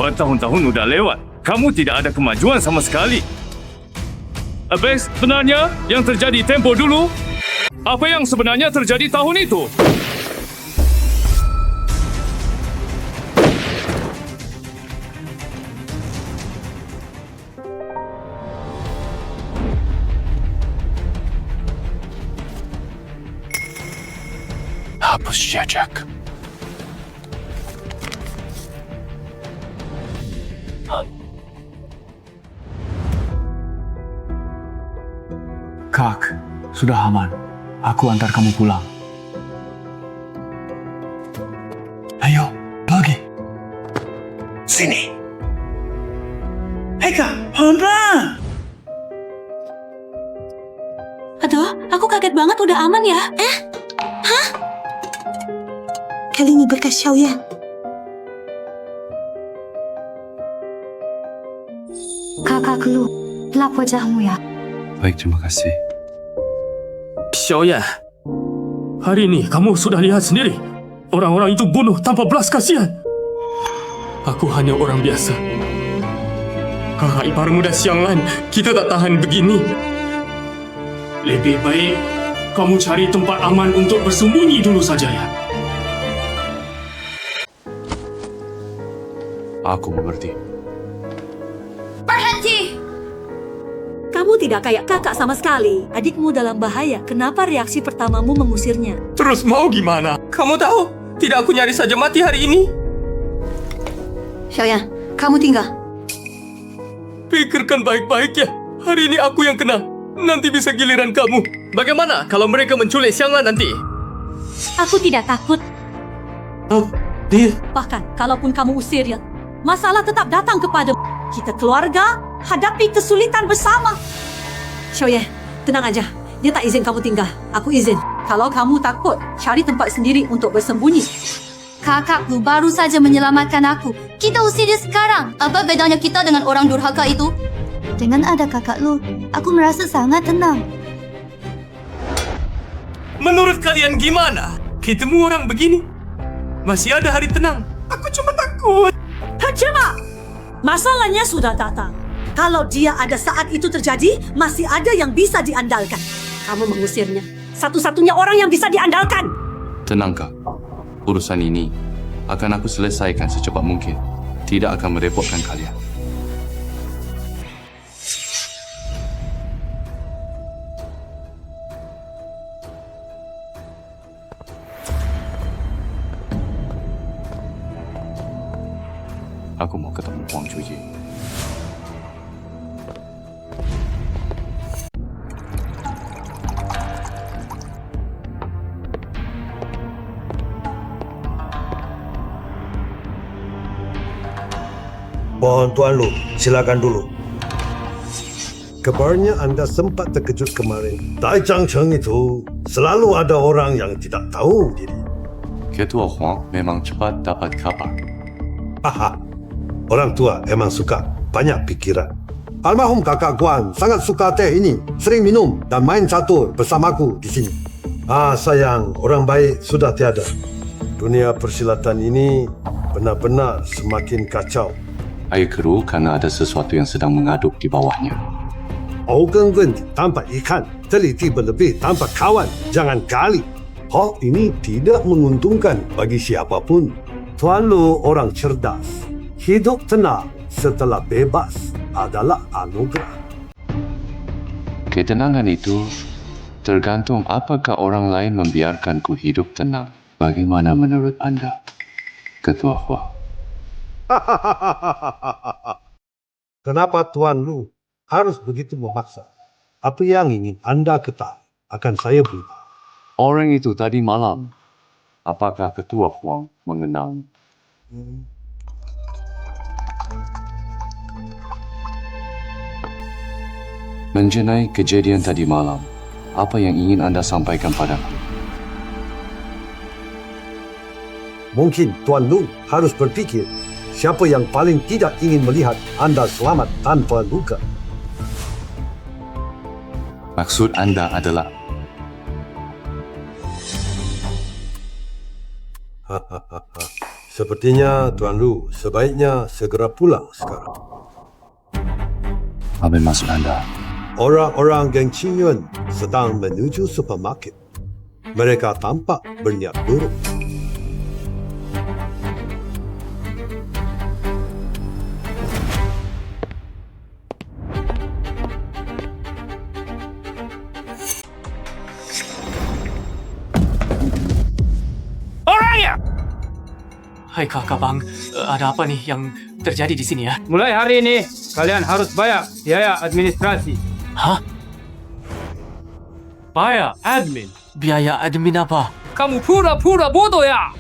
Speaker 5: Bertahun-tahun sudah lewat. Kamu tidak ada kemajuan sama sekali. Habis sebenarnya yang terjadi tempo dulu? Apa yang sebenarnya terjadi tahun itu?
Speaker 3: Hapus jejak.
Speaker 14: Kak, sudah aman. Aku antar kamu pulang. Ayo, pergi.
Speaker 2: Sini. Hei Kak, Honda!
Speaker 1: Aduh, aku kaget banget udah aman ya. Hah? Kali ini berkas Xiaoyan.
Speaker 12: Kakak Lu, lap wajahmu ya.
Speaker 3: Baik, terima kasih.
Speaker 5: Xiaoyan, hari ini kamu sudah lihat sendiri. Orang-orang itu bunuh tanpa belas kasihan. Aku hanya orang biasa. Kakak ipar muda Xianglan, kita tak tahan begini. Lebih baik kamu cari tempat aman untuk bersembunyi dulu saja ya.
Speaker 3: Aku mengerti.
Speaker 8: Berhenti! Kamu tidak kayak kakak sama sekali. Adikmu dalam bahaya. Kenapa reaksi pertamamu mengusirnya?
Speaker 6: Terus mau gimana? Kamu tahu, tidak aku nyaris saja mati hari ini.
Speaker 8: Xiaoyan, kamu tinggal.
Speaker 6: Pikirkan baik-baik ya. Hari ini aku yang kena. Nanti bisa giliran kamu. Bagaimana kalau mereka menculik Xianglan nanti?
Speaker 8: Aku tidak takut.
Speaker 6: Dia...
Speaker 8: Bahkan, kalaupun kamu usirnya, masalah tetap datang kepadamu. Kita keluarga, hadapi kesulitan bersama. Xiaoyan, tenang aja. Dia tak izin kamu tinggal. Aku izin. Kalau kamu takut, cari tempat sendiri untuk bersembunyi.
Speaker 12: Kakakku baru saja menyelamatkan aku. Kita usir dia sekarang. Apa bedanya kita dengan orang durhaka itu? Dengan ada kakak Lu, aku merasa sangat tenang.
Speaker 6: Menurut kalian gimana? Ketemu orang begini? Masih ada hari tenang. Aku cuma takut.
Speaker 8: Coba! Masalahnya sudah datang. Kalau dia ada saat itu terjadi, masih ada yang bisa diandalkan. Kamu mengusirnya. Satu-satunya orang yang bisa diandalkan.
Speaker 3: Tenang, Kak. Urusan ini akan aku selesaikan secepat mungkin. Tidak akan merepotkan kalian. Aku mau ketemu Huang Chuji.
Speaker 2: Mohon Tuan Lu, silakan dulu. Kabarnya Anda sempat terkejut kemarin. Di Zhangcheng itu selalu ada orang yang tidak tahu diri.
Speaker 3: Ketua Huang memang cepat dapat kabar.
Speaker 2: Haha, orang tua emang suka banyak pikiran. Almarhum kakak Guan sangat suka teh ini. Sering minum dan main catur bersamaku di sini. Sayang, orang baik sudah tiada. Dunia persilatan ini benar-benar semakin kacau.
Speaker 3: Air keruh karena ada sesuatu yang sedang mengaduk di bawahnya.
Speaker 2: 刨根问底tanpa ikan, teliti berlebih tanpa kawan, jangan gali. Hal ini tidak menguntungkan bagi siapapun. Tuan Lu orang cerdas. Hidup tenang setelah bebas adalah anugerah.
Speaker 3: Ketenangan itu tergantung apakah orang lain membiarkanku hidup tenang. Bagaimana menurut Anda, Ketua Huang?
Speaker 2: Kenapa Tuan Lu
Speaker 15: harus begitu memaksa. Apa yang ingin anda ketahui akan saya berubah.
Speaker 3: Orang itu tadi malam, apakah Ketua Huang mengenal? Mengenai kejadian tadi malam, apa yang ingin anda sampaikan padaku?
Speaker 2: Mungkin Tuan Lu harus berfikir siapa yang paling tidak ingin melihat anda selamat tanpa luka.
Speaker 3: Maksud anda adalah
Speaker 2: Sepertinya Tuan Lu sebaiknya segera pulang sekarang.
Speaker 3: apa maksud anda?
Speaker 2: Orang-orang geng Qingyun sedang menuju supermarket. Mereka tampak berniat buruk.
Speaker 6: Orangnya!
Speaker 5: Hai kakak bang, ada apa nih yang terjadi di sini ya?
Speaker 6: Mulai hari ini, kalian harus bayar biaya administrasi.
Speaker 5: Hah?
Speaker 6: Bayar admin?
Speaker 5: Biaya admin apa?
Speaker 6: Kamu pura-pura bodoh ya?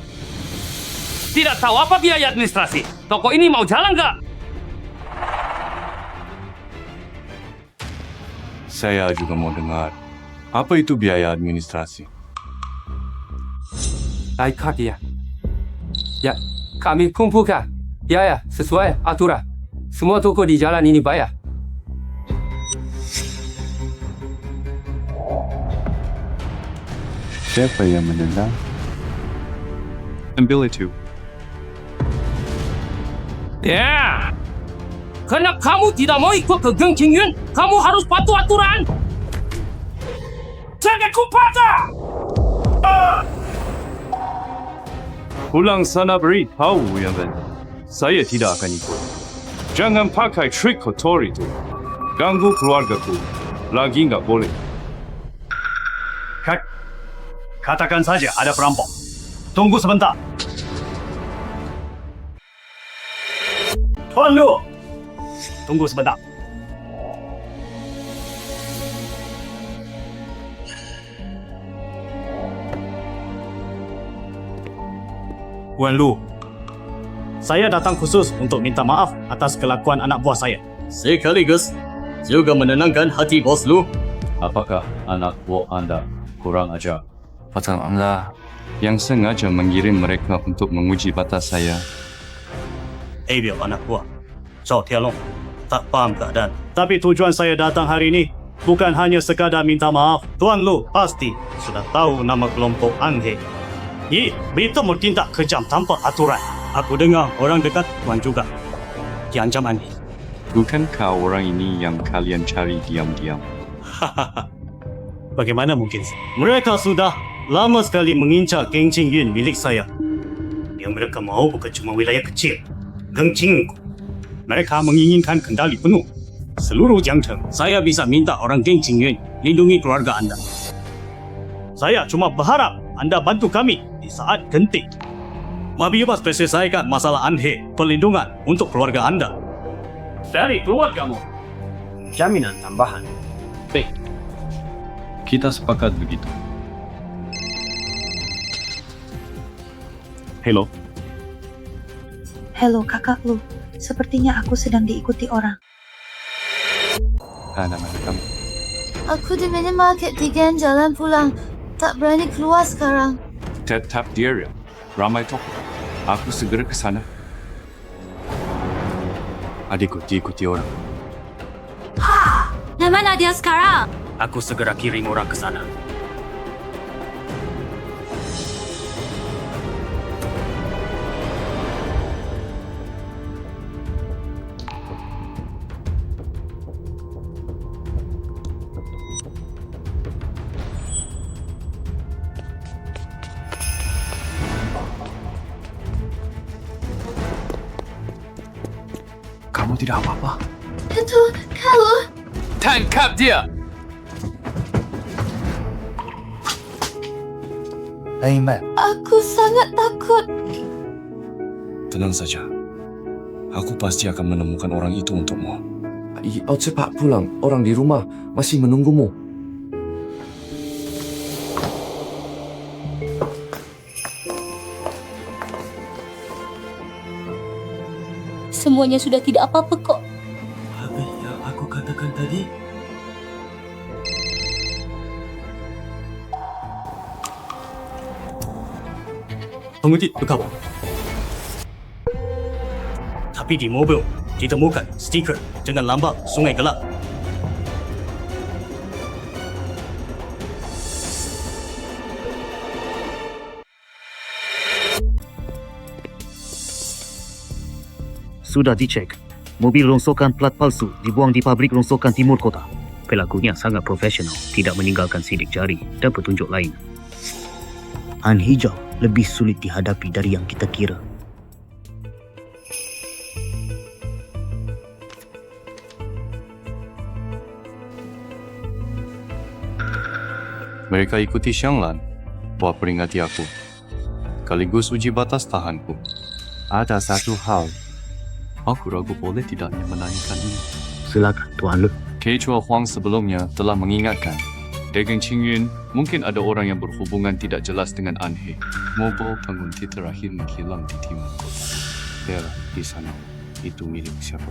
Speaker 6: Tidak tahu apa biaya administrasi? Toko ini mau jalan nggak?
Speaker 3: Saya juga mau dengar. Apa itu biaya administrasi?
Speaker 6: Naik kaki ya? Ya, kami kumpulkan biaya sesuai aturan. Semua toko di jalan ini bayar.
Speaker 3: Siapa yang menendang? Ambil itu.
Speaker 6: Ya, karena kamu tidak mau ikut ke geng Qingyun, kamu harus patuh aturan. Jangan kupatah!
Speaker 3: Pulang sana beritahu yang benar. Saya tidak akan ikut. Jangan pakai trik kotor itu. Ganggu keluargaku. Lagi nggak boleh.
Speaker 11: Katakan saja ada perampok. Tunggu sebentar. Tuan Lu, tunggu sebentar. Tuan Lu, saya datang khusus untuk minta maaf atas kelakuan anak buah saya.
Speaker 13: Sekaligus juga menenangkan hati bos Lu.
Speaker 3: Apakah anak buah anda kurang ajar? Patang anda yang sengaja mengirim mereka untuk menguji batas saya.
Speaker 11: Biar anak buah, Zhao Tianlong, tak paham keadaan. Tapi tujuan saya datang hari ini bukan hanya sekadar minta maaf. Tuan Lu pasti sudah tahu nama kelompok Anhe. Berita bertindak kejam tanpa aturan. Aku dengar orang dekat Tuan juga diancam Anhe.
Speaker 3: Bukankah orang ini yang kalian cari diam-diam?
Speaker 11: Bagaimana mungkin? Mereka sudah lama sekali mengincar geng Qingyun milik saya. Yang mereka mau bukan cuma wilayah kecil, geng Qingyun. Mereka menginginkan kendali penuh seluruh Jiangcheng. Saya bisa minta orang geng Qingyun lindungi keluarga anda. Saya cuma berharap anda bantu kami di saat genting. Mabiyubas selesaikan masalah Anhe, perlindungan untuk keluarga anda. Dari keluargamu, jaminan tambahan. Baik.
Speaker 3: Kita sepakat begitu.
Speaker 11: Hello.
Speaker 1: Halo kakak Lu, sepertinya aku sedang diikuti orang.
Speaker 3: Anak-anak kamu.
Speaker 12: Aku di minimarket di Gen jalan pulang. Tak berani keluar sekarang.
Speaker 3: Tetap di area. Ramai toko. Aku segera ke sana. Adikku diikuti orang.
Speaker 12: Di mana dia sekarang?
Speaker 11: Aku segera kirim orang ke sana.
Speaker 3: Kamu tidak apa-apa.
Speaker 12: Itu kalau
Speaker 5: Tangkap dia!
Speaker 12: aku sangat takut.
Speaker 3: Tenang saja. Aku pasti akan menemukan orang itu untukmu.
Speaker 4: cepat pulang. Orang di rumah masih menunggumu.
Speaker 12: Semuanya sudah tidak apa-apa kok.
Speaker 6: Apa yang aku katakan tadi?
Speaker 11: Pengundi berkabar. Tapi di mobil ditemukan stiker dengan lambang Sungai Gelap.
Speaker 16: Sudah dicek. Mobil rongsokan plat palsu dibuang di pabrik rongsokan timur kota. Pelakunya sangat profesional, tidak meninggalkan sidik jari dan petunjuk lain. Han hijau lebih sulit dihadapi dari yang kita kira.
Speaker 3: Mereka ikuti Xianglan buat peringati aku. Sekaligus uji batas tahanku. Ada satu hal. Aku ragu boleh tidaknya menanyakan ini.
Speaker 16: Silakan, Tuan Lu.
Speaker 3: Ketua Huang sebelumnya telah mengingatkan, di Geng Qingyun mungkin ada orang yang berhubungan tidak jelas dengan Anhe. Mobil penguntit terakhir menghilang di timur kota. Perak di sana, itu milik siapa?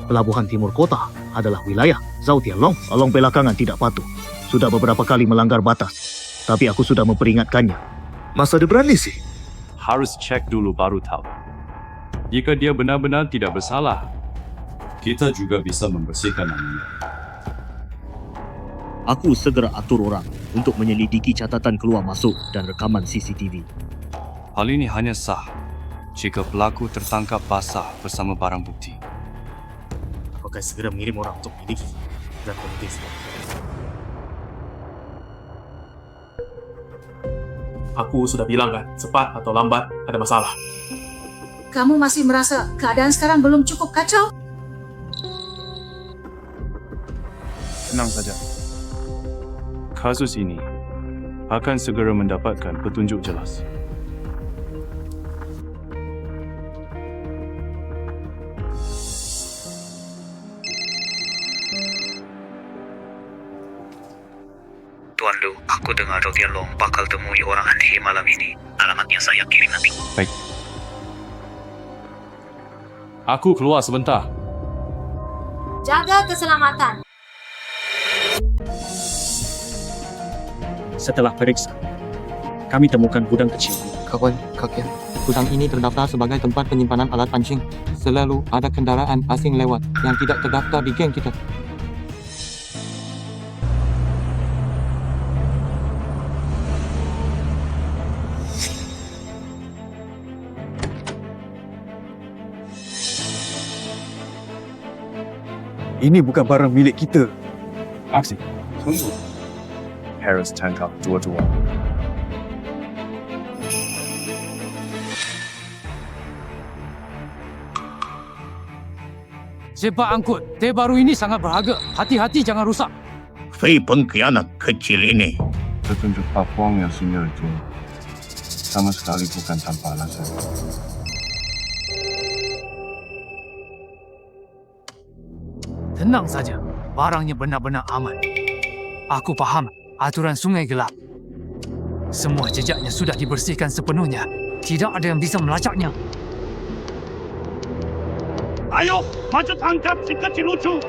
Speaker 16: Pelabuhan timur kota adalah wilayah Zhao Tianlong. Tolong belakangan tidak patuh. Sudah beberapa kali melanggar batas. Tapi aku sudah memperingatkannya.
Speaker 14: Masa dia berani sih?
Speaker 3: Harus cek dulu baru tahu. Jika dia benar-benar tidak bersalah, kita juga bisa membersihkan namanya.
Speaker 16: Aku segera atur orang untuk menyelidiki catatan keluar masuk dan rekaman CCTV.
Speaker 3: Hal ini hanya sah jika pelaku tertangkap basah bersama barang bukti.
Speaker 11: Apakah segera mengirim orang untuk menyelidiki dan menulis?
Speaker 5: Aku sudah bilang kan, cepat atau lambat ada masalah.
Speaker 8: Kamu masih merasa keadaan sekarang belum cukup kacau?
Speaker 3: Tenang saja. Kasus ini akan segera mendapatkan petunjuk jelas.
Speaker 16: Tuan Lu, aku dengar Zhao Tianlong bakal temui orang Anhe malam ini. Alamatnya saya kirim nanti.
Speaker 3: Baik. Aku keluar sebentar.
Speaker 12: Jaga keselamatan.
Speaker 11: Setelah periksa, kami temukan gudang kecil.
Speaker 4: Kawan, kakek. Gudang ini terdaftar sebagai tempat penyimpanan alat pancing. Selalu ada kendaraan asing lewat yang tidak terdaftar di geng kita.
Speaker 14: Ini bukan barang milik kita.
Speaker 3: Aksi. Tunggu. Harris tangkap dua-dua.
Speaker 9: Cepat angkut. Teh baru ini sangat berharga. Hati-hati jangan rusak.
Speaker 16: Fei pengkhianat kecil ini.
Speaker 3: Petunjuk Pak Huang yang senior itu sama sekali bukan tanpa alasan.
Speaker 9: Tenang saja. Barangnya benar-benar aman. Aku faham aturan Sungai Gelap. Semua jejaknya sudah dibersihkan sepenuhnya. Tidak ada yang bisa melacaknya.
Speaker 7: Ayo, maju tangkap si kecil lucu.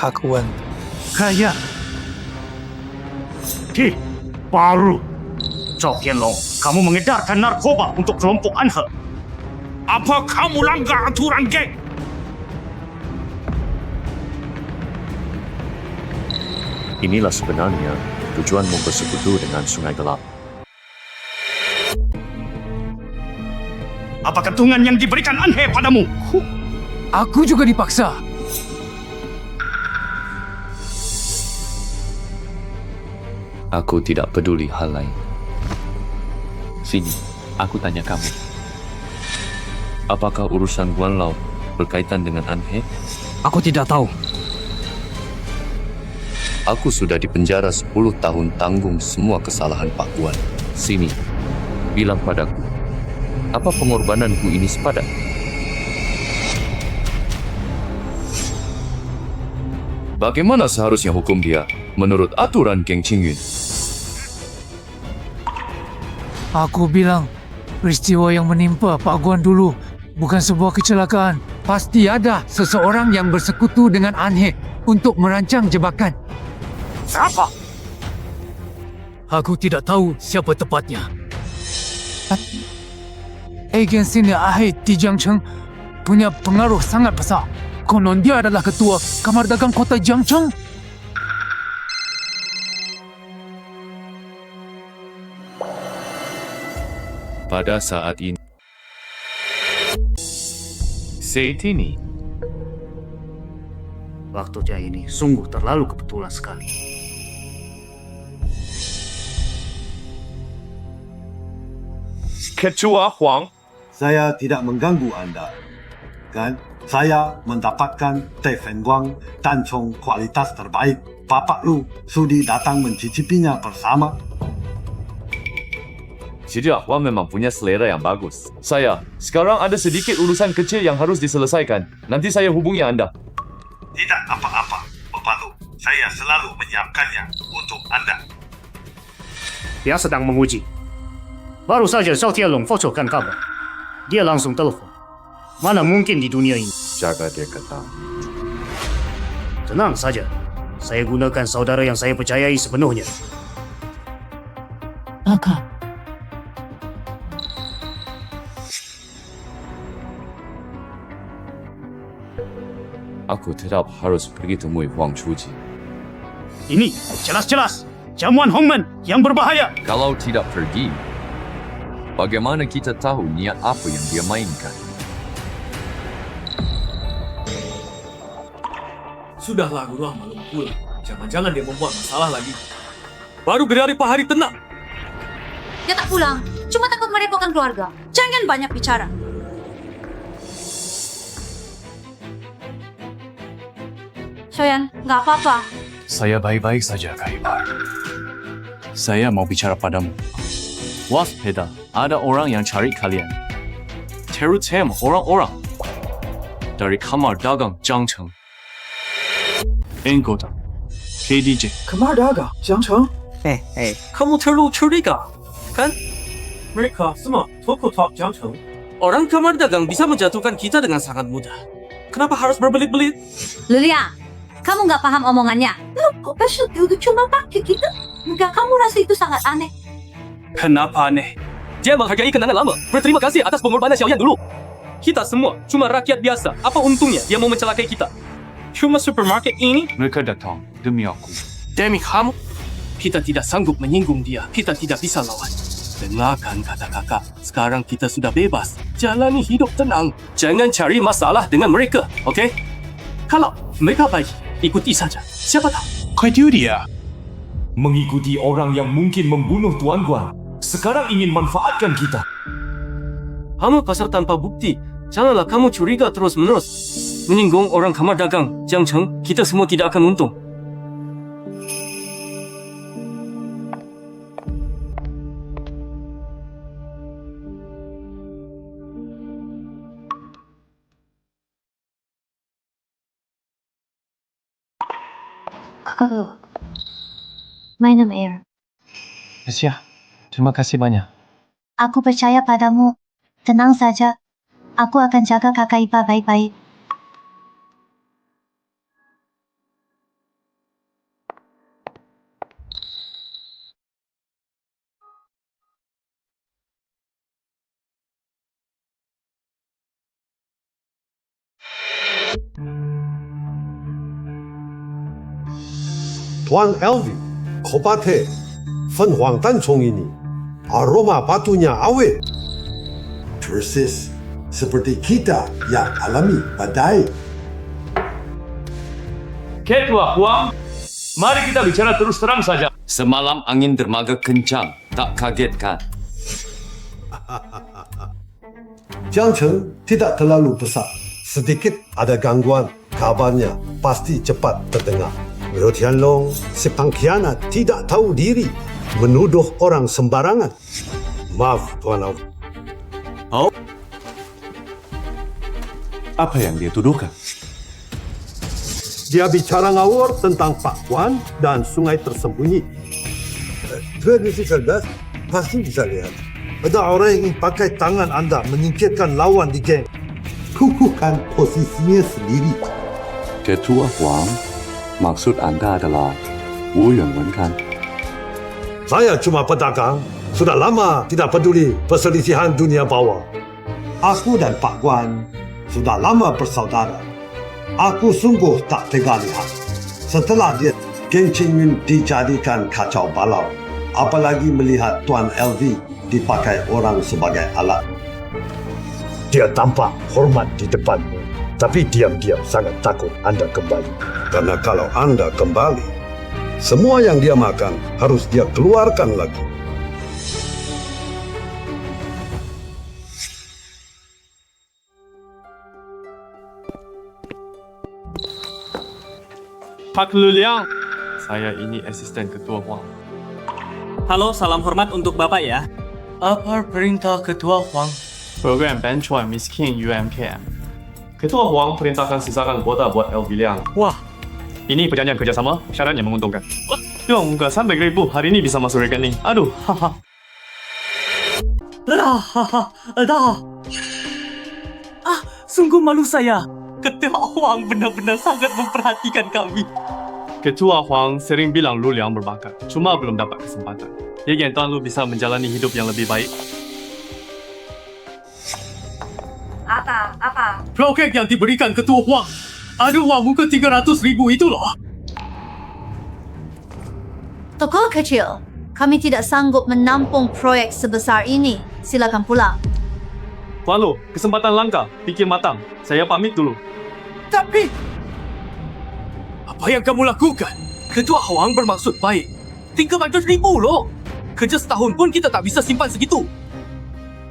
Speaker 6: Kakuan.
Speaker 16: Kaya. Baru. Zhao Tianlong, kamu mengedarkan narkoba untuk kelompok Anhe.
Speaker 7: Apa kamu langgar aturan geng?
Speaker 13: Inilah sebenarnya tujuanmu bersekutu dengan Sungai Gelap.
Speaker 11: Apa ketungan yang diberikan Anhe padamu?
Speaker 9: Aku juga dipaksa.
Speaker 13: Aku tidak peduli hal lain. Sini, aku tanya kamu. Apakah urusan Guan Lao berkaitan dengan Anhe?
Speaker 9: Aku tidak tahu.
Speaker 13: Aku sudah dipenjara 10 tahun tanggung semua kesalahan Pak Guan. Sini, bilang padaku, apa pengorbananku ini sepadan? Bagaimana seharusnya hukum dia menurut aturan Geng Qingyun?
Speaker 9: Aku bilang, peristiwa yang menimpa Pak Guan dulu bukan sebuah kecelakaan. Pasti ada seseorang yang bersekutu dengan Anhe untuk merancang jebakan.
Speaker 11: Siapa?
Speaker 9: Aku tidak tahu siapa tepatnya. Agensi Ahai di Jiangcheng punya pengaruh sangat besar. Konon dia adalah ketua Kamar Dagang Kota Jiangcheng.
Speaker 13: Pada saat ini, saat ini,
Speaker 16: Waktunya ini sungguh terlalu kebetulan sekali.
Speaker 2: Ketua Huang, saya tidak mengganggu Anda. Kan? Saya mendapatkan teh Fen Guang Tanchong kualitas terbaik. Bapak Lu sudi datang mencicipinya bersama.
Speaker 3: Sejak Huang memang punya selera yang bagus. Sekarang ada sedikit urusan kecil yang harus diselesaikan. Nanti saya hubungi Anda.
Speaker 2: Tidak apa-apa, Bapak Lu. Saya selalu menyiapkannya untuk Anda.
Speaker 16: Dia sedang menguji. Baru saja Zhao Tianlong bocorkan kabar. Dia langsung telepon. Mana mungkin di dunia ini.
Speaker 3: Jaga dia ketat.
Speaker 16: Tenang saja. Saya gunakan saudara yang saya percayai sepenuhnya.
Speaker 10: Kakak,
Speaker 3: Aku tetap harus pergi temui Huang Chuji.
Speaker 11: Ini jelas-jelas jamuan Hongmen yang berbahaya.
Speaker 3: Kalau tidak pergi, bagaimana kita tahu niat apa yang dia mainkan?
Speaker 6: Sudahlah, Guru Ahmad pulang. Jangan-jangan dia membuat masalah lagi. Baru berapa hari tenang.
Speaker 8: Dia tak pulang, cuma takut merepotkan keluarga. Jangan banyak bicara. Shoyan, nggak apa-apa.
Speaker 13: saya baik-baik saja, Kak Ipar. Saya mau bicara padamu. Waspada, ada orang yang cari kalian. Terutama orang-orang dari Kamar Dagang Jiangcheng. Anggota KDJ.
Speaker 6: Kamar Dagang Jiangcheng? Kamu terlalu curiga, kan? Mereka semua tokoh top Jiangcheng. Orang Kamar Dagang bisa menjatuhkan kita dengan sangat mudah. Kenapa harus berbelit-belit?
Speaker 8: Lilia, kamu nggak paham omongannya. Kok besok juga cuma pakai kita? Enggak, kamu rasa itu sangat aneh.
Speaker 6: Kenapa aneh? Dia menghargai kenangan lama. Berterima kasih atas pengorbanan Xiaoyan dulu. Kita semua cuma rakyat biasa. Apa untungnya dia mau mencelakai kita? Cuma supermarket ini?
Speaker 13: Mereka datang demi aku.
Speaker 6: Demi kamu? Kita tidak sanggup menyinggung dia. Kita tidak bisa lawan. Dengarkan kata kakak. Sekarang kita sudah bebas. Jalani hidup tenang. Jangan cari masalah dengan mereka. Okey? Kalau mereka baik, ikuti saja. Siapa tahu?
Speaker 7: Kau itu dia. Mengikuti orang yang mungkin membunuh Tuan Guan. Sekarang ingin manfaatkan kita.
Speaker 6: Kamu kasar tanpa bukti. Janganlah kamu curiga terus-menerus. Menyinggung orang Kamar Dagang Jiangcheng, kita semua tidak akan untung.
Speaker 12: Kakak, minum air.
Speaker 4: Asia, terima kasih banyak.
Speaker 12: Aku percaya padamu. Tenang saja. Aku akan jaga kakak ipar baik-baik.
Speaker 15: Tuan Elvi, Kopate, Fen Huang Tanchong ini, aroma batunya awet. Persis seperti kita yang alami badai.
Speaker 4: Ketua Huang, mari kita bicara terus terang saja.
Speaker 3: Semalam angin dermaga kencang, tak kaget kan?
Speaker 15: Jiangcheng tidak terlalu besar. Sedikit ada gangguan, kabarnya pasti cepat terdengar. Liu Tianlong si pengkhianat tidak tahu diri, menuduh orang sembarangan. Maaf, Tuan Au.
Speaker 13: Oh? Apa yang dia tuduhkan?
Speaker 15: Dia bicara ngawur tentang Pak Wan dan sungai tersembunyi. 2019 pasti bisa lihat. Ada orang yang ingin pakai tangan anda menyingkirkan lawan di geng. Kukuhkan posisinya sendiri.
Speaker 3: Ketua Huang, maksud anda adalah Wu Yunwen kan?
Speaker 15: Saya cuma pedagang. Sudah lama tidak peduli perselisihan dunia bawah. Aku dan Pak Wan sudah lama bersaudara. Aku sungguh tak tega lihat. Setelah dia Geng Qingyun dijadikan kacau balau. Apalagi melihat Tuan LV dipakai orang sebagai alat. Dia tampak hormat di depanmu, tapi diam-diam sangat takut anda kembali. Karena kalau anda kembali, semua yang dia makan harus dia keluarkan lagi.
Speaker 4: Pak Luliang, saya ini asisten Ketua Huang.
Speaker 17: Halo, salam hormat untuk Bapak ya.
Speaker 6: Apa perintah Ketua Huang?
Speaker 4: Program bantuan miskin UMKM. Ketua Huang perintahkan sisakan kuota buat LV Liang.
Speaker 17: Wah,
Speaker 4: ini perjanjian kerjasama, syaratnya menguntungkan. Yang muka 300,000 hari ini bisa masuk rekening. Aduh, haha.
Speaker 17: Sungguh malu saya. Ketua Huang benar-benar sangat memperhatikan kami.
Speaker 4: Ketua Huang sering bilang Lu Liang berbakat, cuma belum dapat kesempatan. Dia ingin Tuan Lu bisa menjalani hidup yang lebih baik.
Speaker 8: Apa?
Speaker 5: Projek yang diberikan Ketua Huang ada uang muka 300,000 itu loh.
Speaker 12: Toko kecil, kami tidak sanggup menampung proyek sebesar ini. Silakan pulang.
Speaker 4: Tuan Lu, kesempatan langka, fikir matang. Saya pamit dulu.
Speaker 17: Tapi,
Speaker 5: Apa yang kamu lakukan?
Speaker 6: Ketua Huang bermaksud baik. 300,000 loh. Kerja setahun pun kita tak bisa simpan segitu.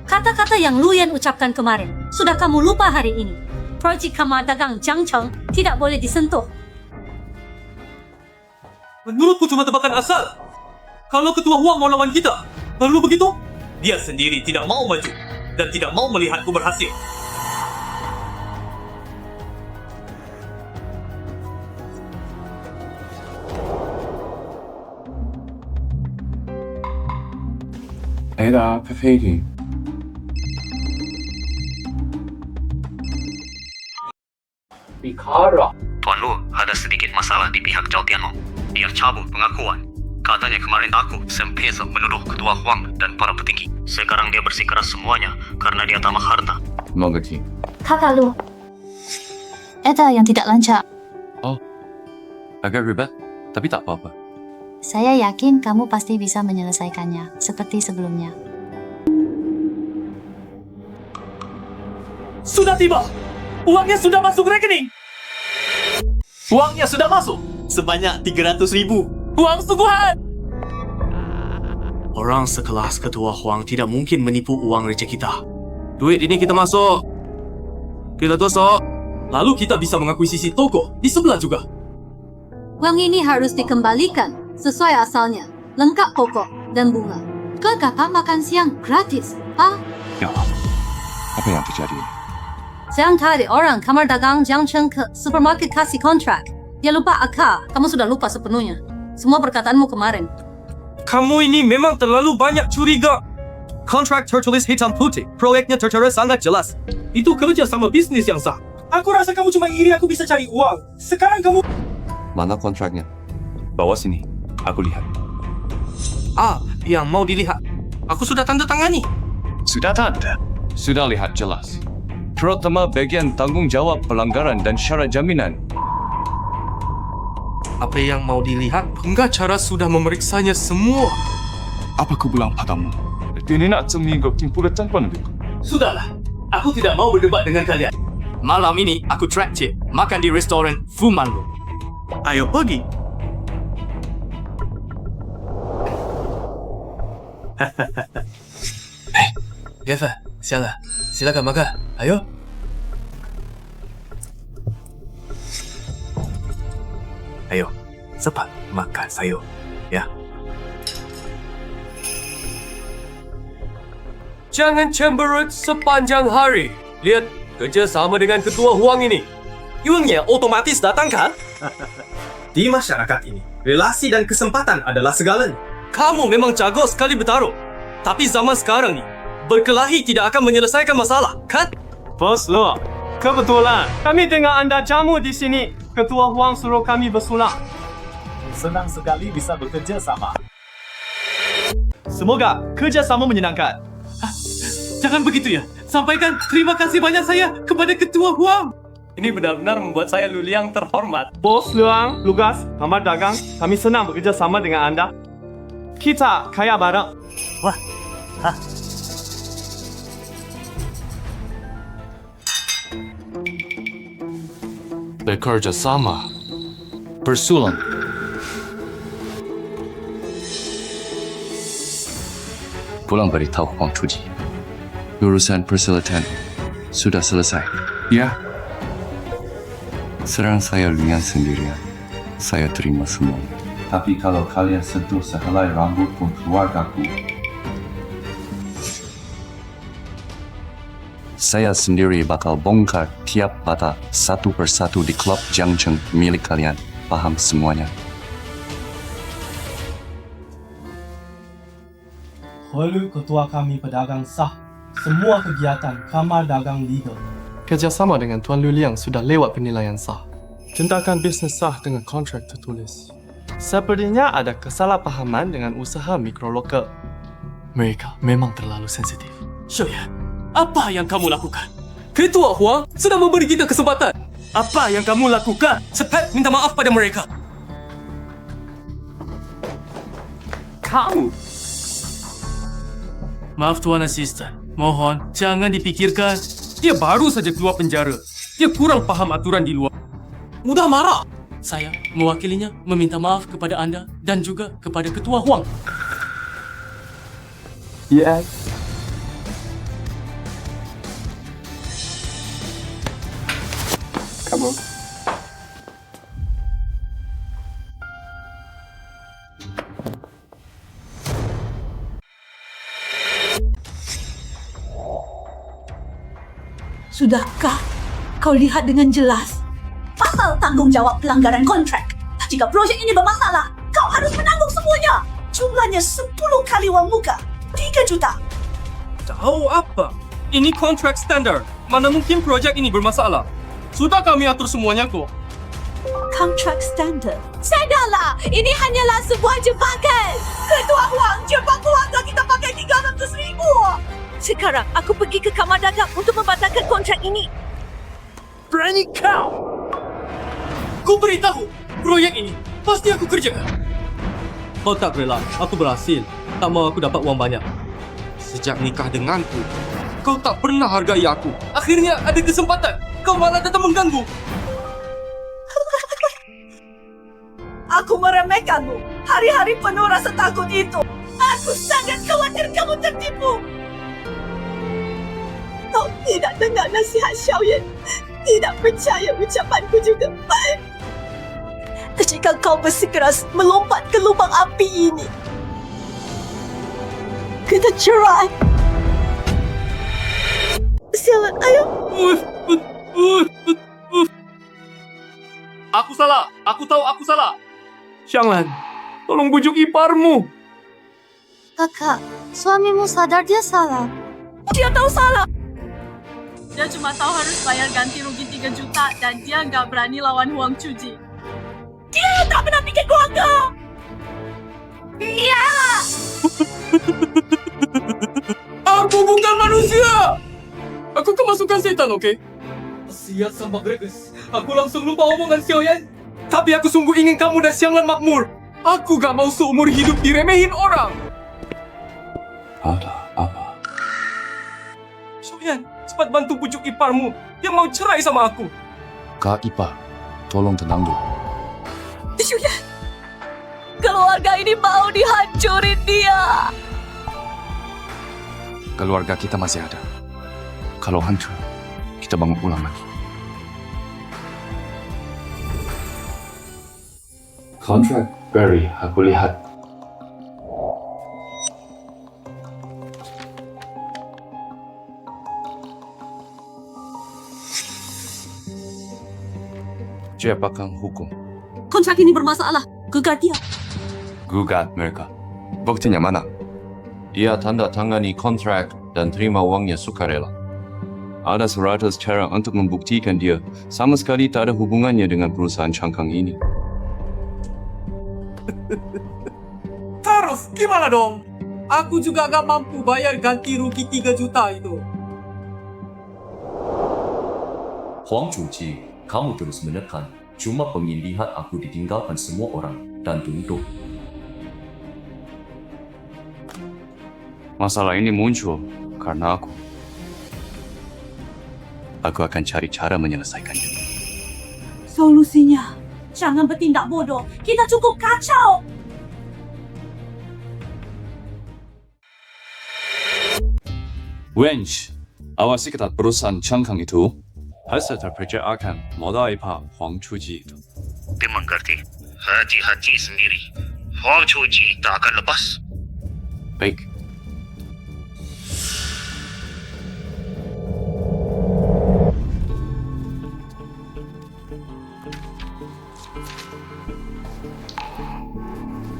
Speaker 8: Kata-kata yang Lu Yan ucapkan kemarin, sudah kamu lupa hari ini. Proyek Kamar Dagang Jiangcheng tidak boleh disentuh.
Speaker 6: Menurutku cuma tebakan asal. Kalau Ketua Huang mau lawan kita, lalu begitu, dia sendiri tidak mau maju dan tidak mau melihatku berhasil.
Speaker 3: Ada apa lagi?
Speaker 16: Tuan Lu, ada sedikit masalah di pihak Zhao Tianlong. Dia cabut pengakuan. Katanya kemarin aku sempesa menuduh Ketua Huang dan para petinggi. Sekarang dia bersikeras semuanya karena dia tamak harta.
Speaker 3: Mengerti.
Speaker 12: Kakak Lu, ada yang tidak lancar.
Speaker 3: Oh, agak ribet, tapi tak apa-apa.
Speaker 12: Saya yakin kamu pasti bisa menyelesaikannya, seperti sebelumnya.
Speaker 17: sudah tiba. Uangnya sudah masuk rekening. Uangnya sudah masuk. Sebanyak 300,000. Uang sungguhan.
Speaker 6: Orang sekelas Ketua Huang tidak mungkin menipu uang receh kita. Duit ini kita masuk. Kita tusuk. Lalu kita bisa mengakuisisi toko di sebelah juga.
Speaker 8: Uang ini harus dikembalikan sesuai asalnya, lengkap pokok dan bunga. Ke kakak makan siang gratis, ah?
Speaker 3: Ya, apa yang terjadi?
Speaker 8: Siang tadi orang Kamar Dagang Jiangcheng ke supermarket kasih kontrak. Dia lupa akal, kamu sudah lupa sepenuhnya. Semua perkataanmu kemarin.
Speaker 6: Kamu ini memang terlalu banyak curiga. Kontrak tertulis hitam putih. Proyeknya tertera sangat jelas. Itu kerja sama bisnis yang sah.
Speaker 17: Aku rasa kamu cuma iri aku bisa cari uang. Sekarang kamu...
Speaker 3: Mana kontraknya? Bawa sini, aku lihat.
Speaker 6: Ah, yang mau dilihat. Aku sudah tanda tangani.
Speaker 3: Sudah tanda? Sudah lihat jelas. Terutama bagian tanggung jawab pelanggaran dan syarat jaminan.
Speaker 6: Apa yang mau dilihat? Pengacara sudah memeriksanya semua.
Speaker 3: Apa ku bilang padamu? Ini nak seminggu timpulan tanpa nanti.
Speaker 17: Sudahlah.
Speaker 6: Aku tidak mau berdebat dengan kalian.
Speaker 17: Malam ini aku traktir makan di restoran Fu Manlu.
Speaker 4: Ayo pergi.
Speaker 6: Gaffer, sialah. Silakan makan. Ayo.
Speaker 17: Ayo, cepat makan sayur. Ya.
Speaker 6: Jangan cemberut sepanjang hari. Lihat, kerja sama dengan ketua Huang ini.
Speaker 17: Yuangnya otomatis datang kan? Di masyarakat ini, relasi dan kesempatan adalah segalanya.
Speaker 6: Kamu memang jago sekali bertaruh. Tapi zaman sekarang ni, berkelahi tidak akan menyelesaikan masalah, kan?
Speaker 4: Bos Lo, kebetulan kami dengar anda jamu di sini. Ketua Huang suruh kami bersulang.
Speaker 17: Senang sekali bisa bekerja sama.
Speaker 4: Semoga kerjasama menyenangkan.
Speaker 6: Jangan begitu ya. Sampaikan terima kasih banyak saya kepada ketua Huang. Ini benar-benar membuat saya Luliang terhormat.
Speaker 4: Bos Luang, Lugas, Kamar Dagang, kami senang bekerja sama dengan anda. Kita kaya bareng.
Speaker 11: Wah,
Speaker 13: Bekerja sama. Bersulang.
Speaker 3: Pulang beritahu Huang Chuji. Urusan perselatan sudah selesai. Ya. Serang saya Luliang sendirian. Saya terima semua. Tapi kalau kalian sentuh sehelai rambut pun keluargaku, saya sendiri bakal bongkar tiap bata satu persatu di klub Jiangcheng milik kalian. Paham semuanya?
Speaker 4: Lalu ketua kami pedagang sah semua kegiatan Kamar Dagang Legal.
Speaker 18: Kerjasama dengan Tuan Luliang sudah lewat penilaian sah. Centakan bisnes sah dengan kontrak tertulis.
Speaker 4: Sepertinya ada kesalahpahaman dengan usaha mikro lokal.
Speaker 18: Mereka memang terlalu sensitif.
Speaker 6: Shoya, apa yang kamu lakukan? Ketua Huang sudah memberi kita kesempatan.
Speaker 4: Apa yang kamu lakukan?
Speaker 6: Cepat minta maaf pada mereka.
Speaker 4: Kamu.
Speaker 6: Maaf Tuan Asisten. Mohon, jangan dipikirkan. Dia baru saja keluar penjara. Dia kurang paham aturan di luar. Mudah marah. Saya mewakilinya meminta maaf kepada anda dan juga kepada Ketua Huang.
Speaker 18: Ya. Kamu.
Speaker 8: Sudahkah kau lihat dengan jelas pasal tanggungjawab pelanggaran kontrak? Jika projek ini bermasalah, kau harus menanggung semuanya. Jumlahnya 10 kali wang muka. 3 juta.
Speaker 6: Tahu apa? Ini kontrak standar. Mana mungkin projek ini bermasalah? Sudah kami atur semuanya kok.
Speaker 8: Kontrak standar. Sadarlah, ini hanyalah sebuah jebakan. Ketua Huang jebak keluarga kita pakai 300,000. Sekarang aku pergi ke Kamar Dagang untuk membatalkan kontrak ini.
Speaker 6: Berani kau! Ku beritahu, proyek ini pasti aku kerjakan. Kau tak rela, aku berhasil. Tak mau aku dapat uang banyak. Sejak nikah denganku, kau tak pernah hargai aku. Akhirnya ada kesempatan, kau malah datang mengganggu.
Speaker 8: Aku meremehkanmu. Hari-hari penuh rasa takut itu. Aku sangat khawatir kamu tertipu. Kau tidak dengar nasihat Xiaoyan. Tidak percaya ucapanku juga. Jika kau bersikeras melompat ke lubang api ini, kita cerai. Sialan, ayo.
Speaker 6: Aku salah. Aku tahu aku salah. Xianglan, tolong bujuk iparmu.
Speaker 12: Kakak, suamimu sadar dia salah.
Speaker 8: Dia tahu salah.
Speaker 19: Dia cuma tahu harus bayar ganti rugi 3 juta dan dia nggak berani lawan Huang Chuji.
Speaker 8: Dia tak pernah fikir keluarga. Iya.
Speaker 6: Aku bukan manusia. Aku kemasukan setan, oke? Siap sama Gregus. Aku langsung lupa omongan Xiaoyan. Tapi aku sungguh ingin kamu dan Xianglan makmur. Aku gak mau seumur hidup diremehin orang.
Speaker 3: ada apa?
Speaker 6: Xiaoyan, cepat cepat bantu bujuk iparmu yang mau cerai sama aku.
Speaker 13: Kak Ipar, tolong tenang dulu.
Speaker 19: Syuya, keluarga ini mau dihancurin dia.
Speaker 13: Keluarga kita masih ada. Kalau hancur, kita bangun ulang lagi. Kontrak Barry, aku lihat. Siapakah hukum?
Speaker 8: Kontrak ini bermasalah. Gugat dia.
Speaker 13: Gugat mereka. Buktinya mana? Ia tanda tangani kontrak dan terima uangnya sukarela. Ada 100 cara untuk membuktikan dia sama sekali tak ada hubungannya dengan perusahaan cangkang ini.
Speaker 6: Terus gimana dong? Aku juga gak mampu bayar ganti rugi 3 juta itu.
Speaker 20: Huang Chuji, kamu terus menekan. Cuma pengen lihat aku ditinggalkan semua orang dan tunduk.
Speaker 13: Masalah ini muncul karena aku. Aku akan cari cara menyelesaikannya.
Speaker 8: Solusinya, jangan bertindak bodoh. Kita cukup kacau.
Speaker 13: Wench, awasi ketat perusahaan cangkang itu. Hasil terpercayaan modal Pak Huang Chuji itu.
Speaker 16: Dimengerti. Hati-hati sendiri. Huang Chuji tak akan lepas.
Speaker 13: Baik.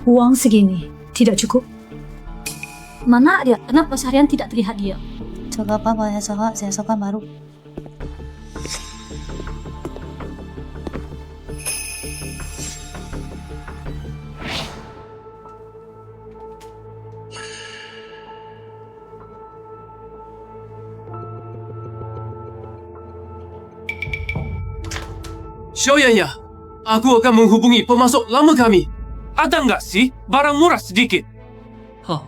Speaker 8: Uang segini tidak cukup. Mana dia? Kenapa seharian tidak terlihat dia?
Speaker 12: Coba apa ya saya suka baru.
Speaker 6: Xiaoyan ya, aku akan menghubungi pemasok lama kami. Ada nggak sih barang murah sedikit? Hah.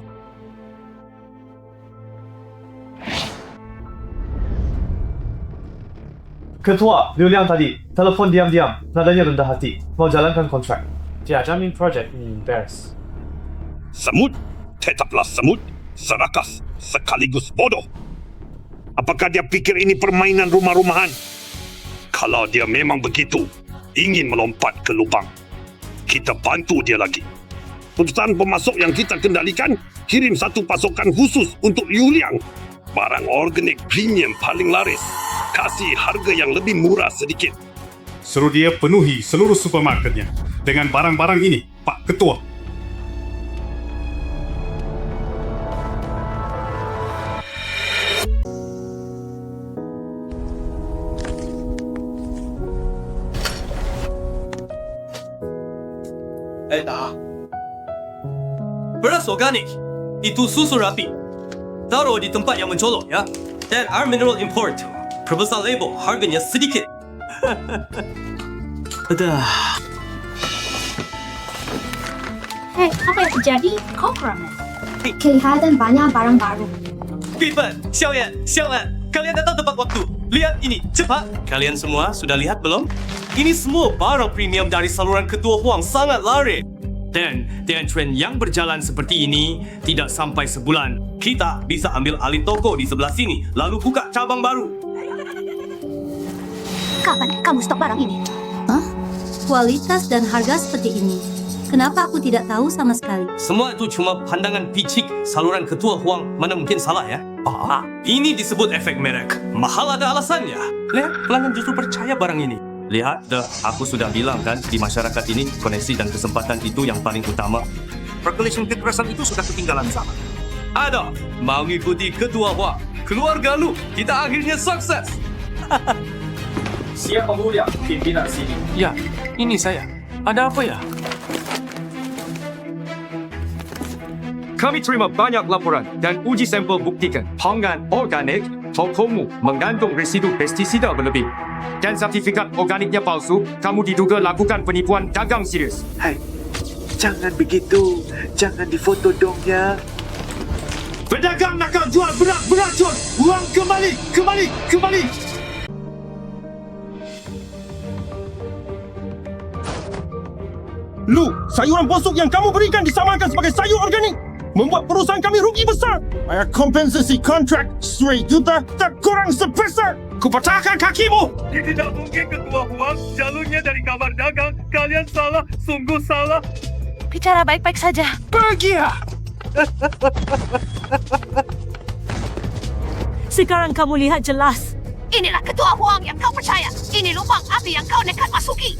Speaker 18: Ketua, Liu Liang tadi telepon diam-diam, nadanya rendah hati, mau jalankan kontrak. Dia jamin projek ini beres.
Speaker 7: Semut, tetaplah semut, serakas sekaligus bodoh. Apakah dia pikir ini permainan rumah-rumahan? Kalau dia memang begitu, ingin melompat ke lubang, kita bantu dia lagi. Perusahaan pemasok yang kita kendalikan kirim satu pasokan khusus untuk Liu Liang. Barang organik premium paling laris. Kasih harga yang lebih murah sedikit.
Speaker 21: Suruh dia penuhi seluruh supermarketnya dengan barang-barang ini, Pak Ketua.
Speaker 6: Beras organik, itu susu rapi. Taruh di tempat yang mencolok ya. Dan air mineral import. Proposal label, harganya sedikit. Dah.
Speaker 12: Hei, apa yang terjadi? Kok ramai? Kelihatan banyak barang baru.
Speaker 6: Pipen, Xiaoyan, kalian datang tepat waktu. Lihat ini, cepat. Kalian semua sudah lihat belum? Ini semua barang premium dari saluran Ketua Huang sangat laris. Dan dengan tren yang berjalan seperti ini, tidak sampai sebulan, kita bisa ambil alih toko di sebelah sini, lalu buka cabang baru.
Speaker 12: Kapan kamu stok barang ini?
Speaker 8: Hah? Kualitas dan harga seperti ini. Kenapa aku tidak tahu sama sekali?
Speaker 6: Semua itu cuma pandangan picik saluran Ketua Huang. Mana mungkin salah ya? Ini disebut efek merek. Mahal ada alasannya. Lihat, pelanggan justru percaya barang ini. Lihat, aku sudah bilang kan, di masyarakat ini, koneksi dan kesempatan itu yang paling utama. Perkelahian kekerasan itu sudah ketinggalan zaman. Ada, mau ikuti Ketua Huang. Keluarga lu, kita akhirnya sukses.
Speaker 4: Siapa mulia pimpinan sini? Ya, ini saya. Ada apa ya? Kami terima banyak laporan dan uji sampel buktikan pangan organik tokomu mengandung residu pestisida berlebih. Dan sertifikat organiknya palsu, kamu diduga lakukan penipuan dagang serius.
Speaker 22: Hai, jangan begitu. Jangan difoto dong ya.
Speaker 15: Pedagang nakal jual berat beracun. Uang kembali, kembali, kembali.
Speaker 1: Lu, sayuran busuk yang kamu berikan disamakan sebagai sayur organik. Membuat perusahaan kami rugi besar. Bayar kompensasi kontrak RM1 juta tak kurang sebesar. Kupatahkan kakimu.
Speaker 7: Ini tidak mungkin, Ketua Huang. Jalurnya dari kamar dagang. Kalian salah, sungguh salah.
Speaker 19: Bicara baik-baik saja.
Speaker 1: Pergi ya.
Speaker 8: Sekarang kamu lihat jelas.
Speaker 19: Inilah Ketua Huang yang kau percaya. Ini lubang api yang kau nekat masuki.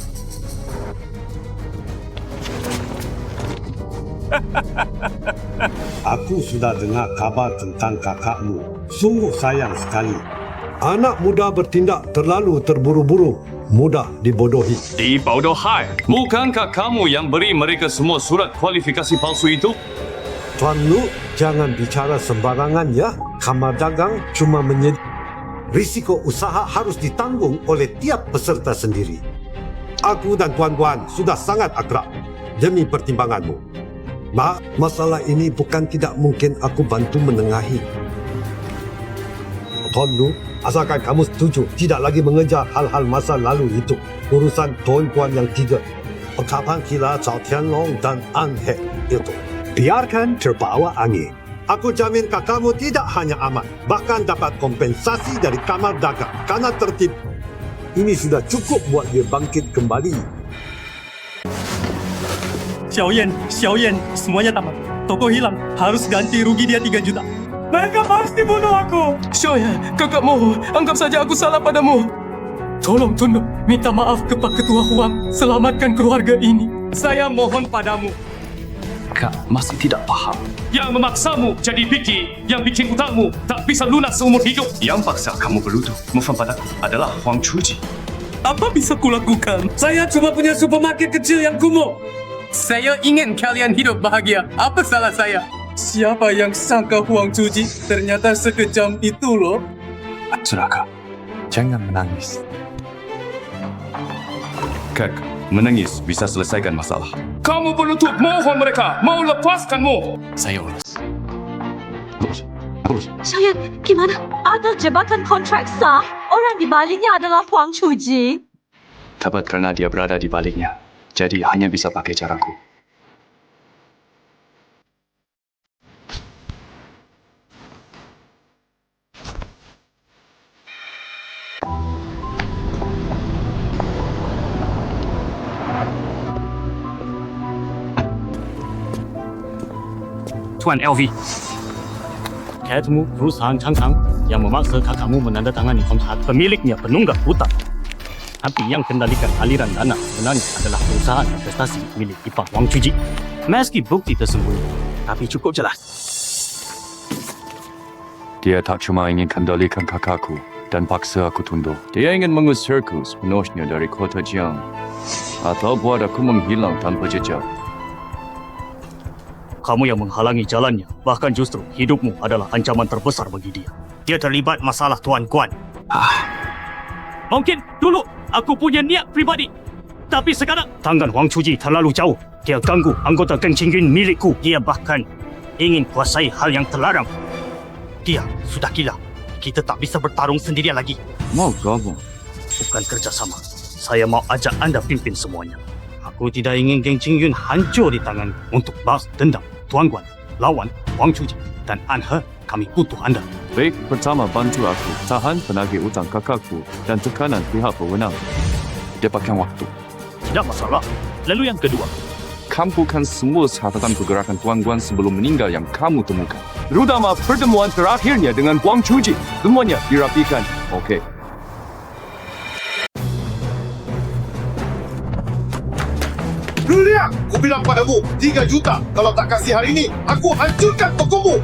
Speaker 15: Aku sudah dengar kabar tentang kakakmu. Sungguh sayang sekali. Anak muda bertindak terlalu terburu-buru, mudah dibodohi.
Speaker 3: Dibodohai? Bukankah kamu yang beri mereka semua surat kualifikasi palsu itu?
Speaker 15: Tuan Lu, jangan bicara sembarangan ya. Kamar dagang cuma risiko usaha harus ditanggung oleh tiap peserta sendiri. Aku dan tuan-tuan sudah sangat akrab. Demi pertimbanganmu. Masalah ini bukan tidak mungkin aku bantu menengahi. Tuan Lu, asalkan kamu setuju tidak lagi mengejar hal-hal masa lalu itu. Urusan tuan-tuan yang tiga, Pekapan Kila, Cao Tianlong dan An He itu. Biarkan terbawa angin. Aku jamin kakakmu tidak hanya aman, bahkan dapat kompensasi dari kamar dagang karena tertib. Ini sudah cukup buat dia bangkit kembali.
Speaker 17: Xiao Yan, semuanya tamat. Toko hilang, harus ganti rugi dia 3 juta. Mereka pasti bunuh aku.
Speaker 5: Xiao Yan, kakakmu, anggap saja aku salah padamu. Tolong tunduk, minta maaf kepada Ketua Huang. Selamatkan keluarga ini. Saya mohon padamu.
Speaker 3: Kak masih tidak paham.
Speaker 5: Yang memaksamu jadi biki, yang bikin utangmu tak bisa lunas seumur hidup.
Speaker 3: Yang paksa kamu berlutut mohon padaku adalah Huang Chuji.
Speaker 17: Apa bisa kulakukan? Saya cuma punya supermarket kecil yang kumuh.
Speaker 5: Saya ingin kalian hidup bahagia. Apa salah saya?
Speaker 17: Siapa yang sangka Huang Chuji ternyata sekejam itu loh?
Speaker 3: Sudahkah? Jangan menangis. Kak, menangis bisa selesaikan masalah.
Speaker 5: Kamu berlutut mohon mereka, mau lepaskanmu.
Speaker 3: Saya urus.
Speaker 8: Saya gimana? Ada jabatan kontrak sah. Orang di baliknya adalah Huang Chuji.
Speaker 3: Tepat karena dia berada di baliknya. Jadi hanya bisa pakai caraku.
Speaker 11: Tuan LV. Ketemu perusahaan Changchang yang memaksa kakakmu menandatangani kontrak pemiliknya penunggak hutang. Tapi yang kendalikan aliran dana sebenarnya adalah perusahaan investasi milik Ipang Huang Chuji. Meski bukti tersembunyi, tapi cukup jelas.
Speaker 3: Dia tak cuma ingin kendalikan kakakku dan paksa aku tunduk. Dia ingin mengusirku sepenuhnya dari kota Jiang. Atau buat aku menghilang tanpa jejak.
Speaker 11: Kamu yang menghalangi jalannya, bahkan justru hidupmu adalah ancaman terbesar bagi dia. Dia terlibat masalah Tuan Guan. Mungkin dulu aku punya niat pribadi. Tapi sekarang, tangan Huang Chuji terlalu jauh. Dia ganggu anggota geng Qingyun milikku. Dia bahkan ingin kuasai hal yang terlarang. Dia sudah gila. Kita tak bisa bertarung sendirian lagi.
Speaker 3: Mau gabung?
Speaker 11: Bukan kerjasama. Saya mau ajak anda pimpin semuanya. Aku tidak ingin geng Qingyun hancur di tangan untuk balas dendam. Tuan Guan, lawan Huang Chuji dan An He, kami butuh anda.
Speaker 3: Baik, pertama bantu aku tahan penagih utang kakakku dan tekanan pihak berwenang. Dapatkan waktu.
Speaker 11: Tidak masalah. Lalu yang kedua.
Speaker 3: Kampukan semua catatan pergerakan Tuan Guan sebelum meninggal yang kamu temukan. Terutama pertemuan terakhirnya dengan Huang Chuji. Semuanya dirapikan. Okey.
Speaker 1: Lu lihat, aku bilang padamu 3 juta. Kalau tak kasih hari ini, aku hancurkan tokomu.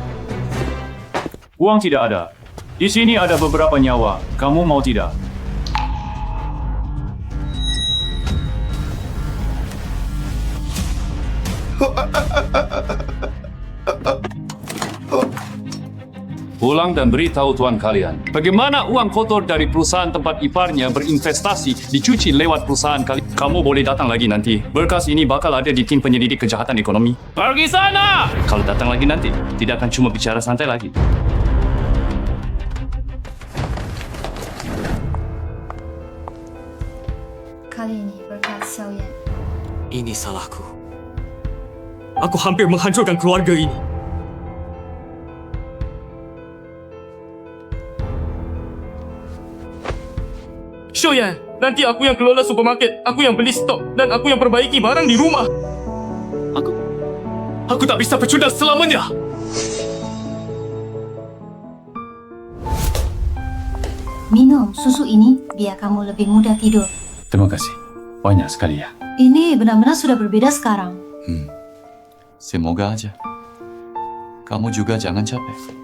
Speaker 13: Uang tidak ada. Di sini ada beberapa nyawa. Kamu mau tidak? pulang dan beritahu tuan kalian bagaimana uang kotor dari perusahaan tempat iparnya berinvestasi dicuci lewat perusahaan kalian. Kamu boleh datang lagi nanti. Berkas ini bakal ada di tim penyelidik kejahatan ekonomi. Pergi sana! Kalau datang lagi nanti, tidak akan cuma bicara santai lagi.
Speaker 12: Kali ini berkat Xiao Yan.
Speaker 5: Ini salahku. Aku hampir menghancurkan keluarga ini. Xiaoyan, nanti aku yang kelola supermarket, aku yang beli stok, dan aku yang perbaiki barang di rumah. Aku tak bisa pecundang selamanya.
Speaker 12: Minum susu ini biar kamu lebih mudah tidur.
Speaker 13: Terima kasih. Banyak sekali ya.
Speaker 12: Ini benar-benar sudah berbeda sekarang.
Speaker 13: Semoga aja. Kamu juga jangan capek.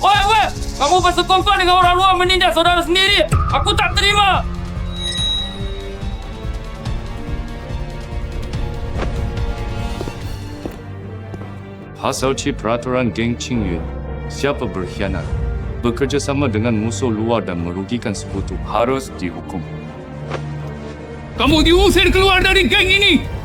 Speaker 4: Woi! Kamu bersekongkol dengan orang luar menindas saudara sendiri. Aku tak terima.
Speaker 3: Hasil peraturan geng Qingyun, siapa berkhianat, bekerjasama dengan musuh luar dan merugikan sekutu harus dihukum.
Speaker 4: Kamu diusir keluar dari geng ini.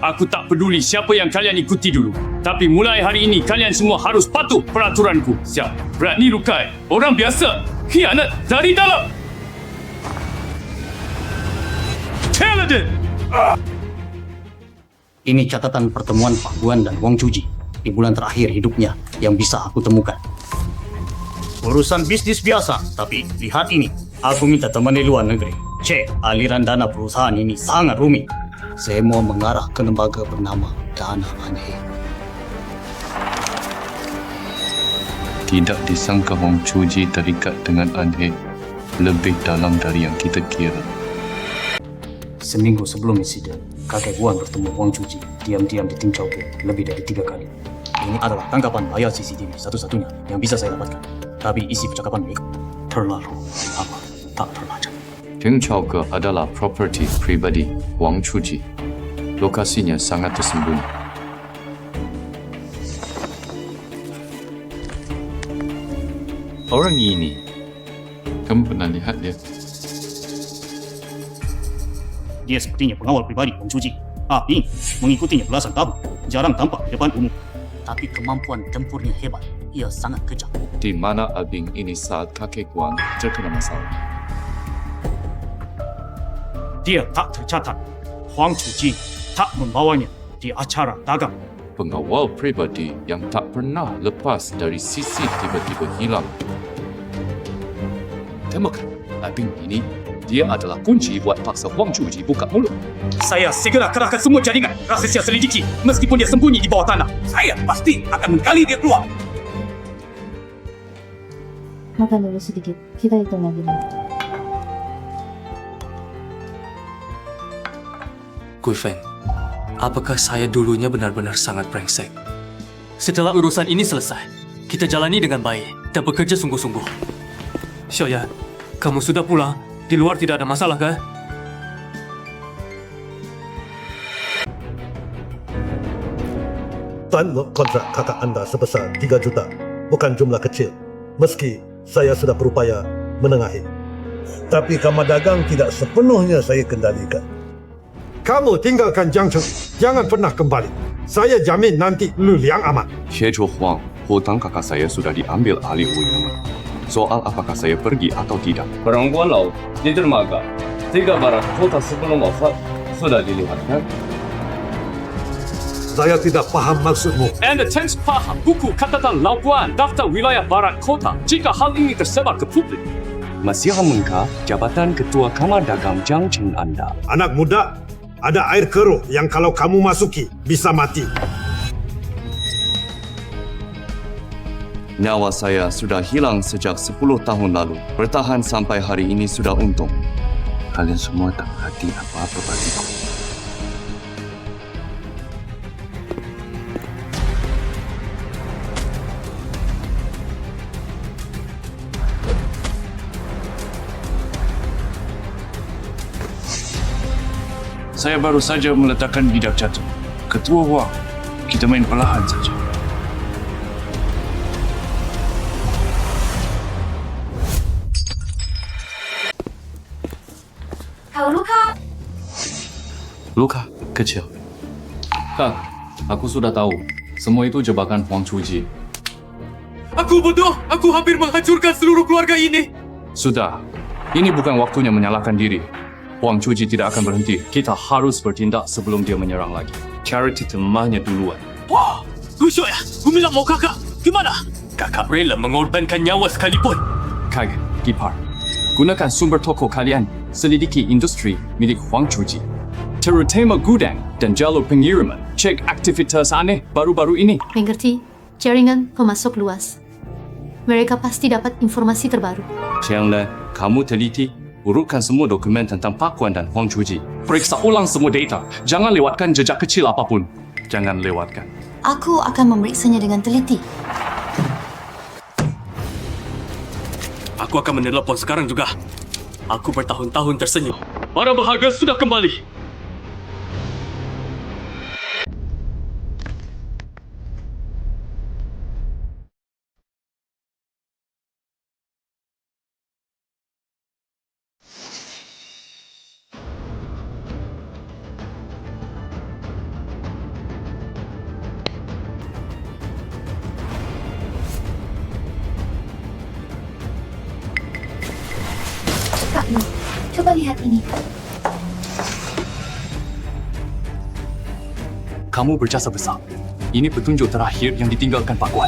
Speaker 13: Aku tak peduli siapa yang kalian ikuti dulu. Tapi mulai hari ini kalian semua harus patuh peraturanku. Siap, berani lukai orang biasa, khianat dari dalam. Talented!
Speaker 16: Ini catatan pertemuan Pak Guan dan Wang Chuji di bulan terakhir hidupnya yang bisa aku temukan. Urusan bisnis biasa, tapi lihat ini. Aku minta teman di luar negeri. Cek, aliran dana perusahaan ini sangat rumit. Saya mau mengarah ke lembaga bernama Dana Anhe.
Speaker 3: Tidak disangka Wang Chuji terikat dengan Anhe lebih dalam dari yang kita kira.
Speaker 16: Seminggu sebelum insiden, kakek Guan bertemu Wang Chuji diam-diam di tim Chowke lebih dari 3 kali. Ini adalah tangkapan layar CCTV satu-satunya yang bisa saya dapatkan. Tapi isi percakapan mereka terlalu tak terbaca.
Speaker 3: Tim Chowke adalah properti pribadi Wang Chuji. Lokasinya sangat tersembunyi. Orang ini, kamu pernah lihat dia?
Speaker 16: Dia sepertinya pengawal pribadi Wang Chuji. Ini mengikutinya belasan tahun, jarang tampak di depan umum. Tapi kemampuan tempurnya hebat. Ia sangat kejam.
Speaker 3: Di mana Abing ini saat kakek Guan terkena masalah?
Speaker 16: Dia tak tercatat. Wang Chuji tak membawanya di acara dagang.
Speaker 3: Pengawal pribadi yang tak pernah lepas dari sisi tiba-tiba hilang. Temukan Abing ini, dia adalah kunci buat paksa Wang Chuji buka mulut.
Speaker 11: Saya segera kerahkan semua jaringan rahasia selidiki meskipun dia sembunyi di bawah tanah. Saya pasti akan menggali dia keluar.
Speaker 12: Makan dulu sedikit, kita hitung lagi nanti.
Speaker 6: Guifeng, apakah saya dulunya benar-benar sangat brengsek? Setelah urusan ini selesai, kita jalani dengan baik dan bekerja sungguh-sungguh. Xiaoyan, kamu sudah pulang? Di luar tidak ada masalah, kan?
Speaker 15: Tuan, kontrak kakak anda sebesar 3 juta. Bukan jumlah kecil. Meski saya sudah berupaya menengahi. Tapi kamar dagang tidak sepenuhnya saya kendalikan. Kamu tinggalkan Jiangcheng. Jangan pernah kembali. Saya jamin nanti lu liang aman.
Speaker 3: Xie Huang, hutang kakak saya sudah diambil alih Uyaman. Soal apakah saya pergi atau tidak.
Speaker 13: Perangguan laut di dermaga. 3 barang kota sebelum wafat sudah dilihatkan.
Speaker 15: Saya tidak paham maksudmu.
Speaker 13: Anda tentu paham buku catatan lauan daftar wilayah barat kota jika hal ini tersebar ke publik.
Speaker 3: Masih mengkah jabatan ketua kamar dagang Jiangcheng Anda?
Speaker 15: Anak muda, ada air keruh yang kalau kamu masuki bisa mati.
Speaker 3: Nyawa saya sudah hilang sejak 10 tahun lalu. Bertahan sampai hari ini sudah untung. Kalian semua tak perhati apa-apa bagiku. Saya baru saja meletakkan bidak jatuh. Ketua Wang, kita main perlahan saja.
Speaker 12: Kau luka.
Speaker 13: Luka kecil. Kak, aku sudah tahu. Semua itu jebakan Huang Chuji.
Speaker 4: Aku bodoh. Aku hampir menghancurkan seluruh keluarga ini.
Speaker 13: Sudah. Ini bukan waktunya menyalahkan diri. Huang Chuji tidak akan berhenti. Kita harus bertindak sebelum dia menyerang lagi. Cari temannya duluan.
Speaker 6: Wah, Gusyo ya. Gumilang mau kakak. Gimana? Kakak rela mengorbankan nyawa sekalipun.
Speaker 13: Kage, Gipar. Gunakan sumber toko kalian. Selidiki industri milik Huang Chuji. Terutama gudang dan jalur pengiriman. Cek aktivitas aneh baru-baru ini.
Speaker 12: Mengerti? Jaringan pemasok luas. Mereka pasti dapat informasi terbaru.
Speaker 3: Xianglan, kamu teliti. Urutkan semua dokumen tentang Pak Guan dan Huang Chuji.
Speaker 13: Periksa ulang semua data. Jangan lewatkan jejak kecil apapun. Jangan lewatkan.
Speaker 12: Aku akan memeriksanya dengan teliti.
Speaker 6: Aku akan menelepon sekarang juga. Aku bertahun-tahun tersenyum. Barang berharga sudah kembali.
Speaker 12: Kak, coba lihat ini.
Speaker 13: Kamu berjasa besar. Ini petunjuk terakhir yang ditinggalkan Pak Guan.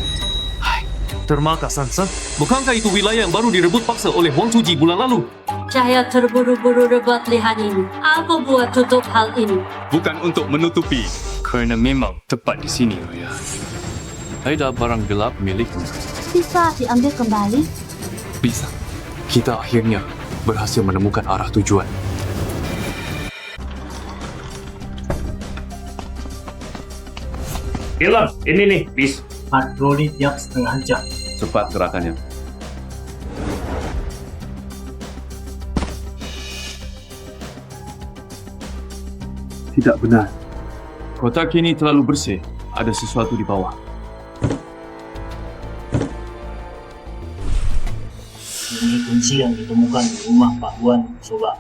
Speaker 11: Termakan, Sansan.
Speaker 6: Bukankah itu wilayah yang baru direbut paksa oleh Huang Chuji bulan lalu?
Speaker 8: Saya terburu-buru rebut lihat ini. Apa buat tutup hal ini?
Speaker 13: Bukan untuk menutupi. Kerana memang tepat di sini, Raya. Ada barang gelap milikmu.
Speaker 12: Bisa diambil kembali?
Speaker 13: Bisa. Kita akhirnya berhasil menemukan arah tujuan.
Speaker 11: Hilang, ini nih, bis. Patroli tiap setengah jam.
Speaker 3: Cepat gerakannya.
Speaker 13: Tidak benar. Kotak ini terlalu bersih. Ada sesuatu di bawah.
Speaker 11: Ini kunci yang ditemukan di rumah Pak Guan, Soba.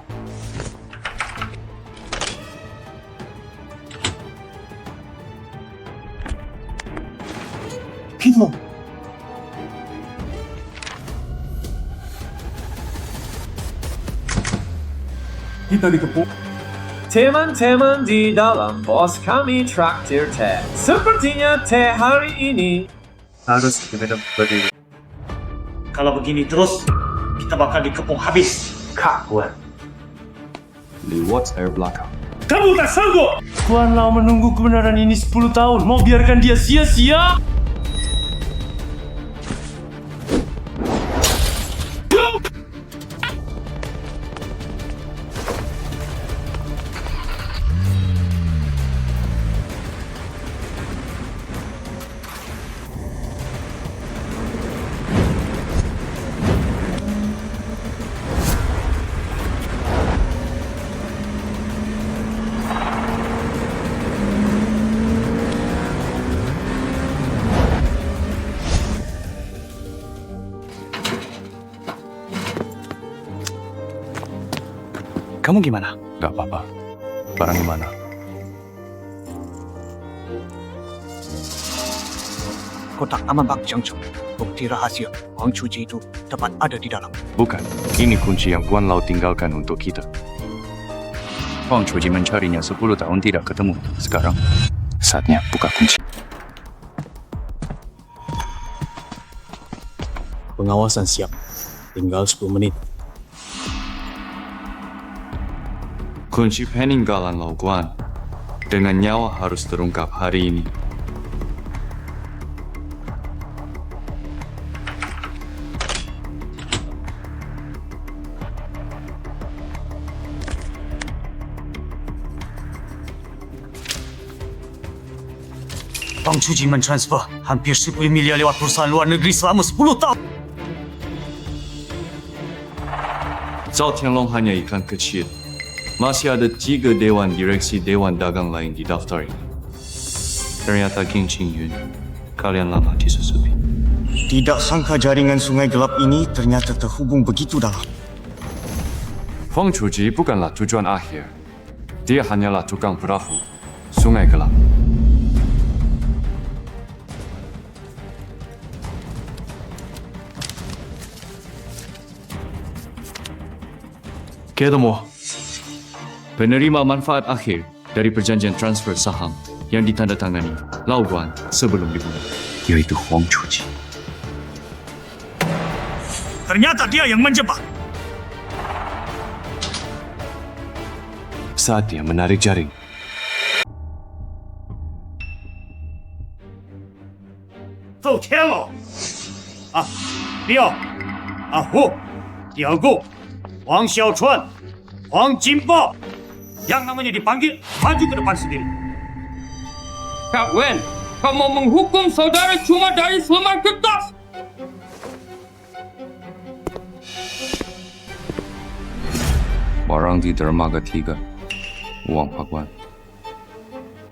Speaker 1: Kita.
Speaker 4: Kita dikepung. Teman-teman di dalam, bos kami traktir teh. Sepertinya teh hari ini
Speaker 11: Harus diminum berdiri. Kalau begini terus, kita bakal dikepung habis. Kak Guan.
Speaker 13: Lewat air belakang.
Speaker 4: kamu tak sanggup. Guan Lao menunggu kebenaran ini 10 tahun. Mau biarkan dia sia-sia?
Speaker 13: Kamu gimana? Gak apa-apa. Barang di mana?
Speaker 16: Kotak aman Bak Jiangcheng. Bukti rahasia Huang Chuji itu tepat ada di dalam.
Speaker 3: Bukan. Ini kunci yang Guan Lao tinggalkan untuk kita. Huang Chuji mencarinya 10 tahun tidak ketemu. Sekarang, saatnya buka kunci.
Speaker 11: Pengawasan siap. Tinggal 10 menit.
Speaker 3: Kunci peninggalan Lao Guan dengan nyawa harus terungkap hari ini.
Speaker 16: Wang Chuji mentransfer hampir 10 miliar lewat perusahaan luar negeri selama 10 tahun.
Speaker 13: Zhao Tianlong hanya ikan kecil. Masih ada 3 dewan direksi dewan dagang lain didaftar ini. Ternyata Geng Qingyun, kalian lama disusupi.
Speaker 14: Tidak sangka jaringan sungai gelap ini ternyata terhubung begitu dalam.
Speaker 3: Huang Chuji bukanlah tujuan akhir. Dia hanyalah tukang perahu sungai gelap.
Speaker 13: Ketemu. Penerima manfaat akhir dari perjanjian transfer saham yang ditandatangani Lao Guan sebelum dibunuh, yaitu Huang Chuji.
Speaker 11: Ternyata dia yang menjebak.
Speaker 3: Saatnya menarik jaring.
Speaker 11: Zhou Tianlong, Liao, Hu, Diago, Wang Xiaochuan, Huang Jinbao, yang namanya dipanggil maju ke depan sendiri.
Speaker 5: Kak Wen, kamu menghukum saudara cuma dari selembar kertas.
Speaker 3: Barang di dermaga 3, Wang Pakwan.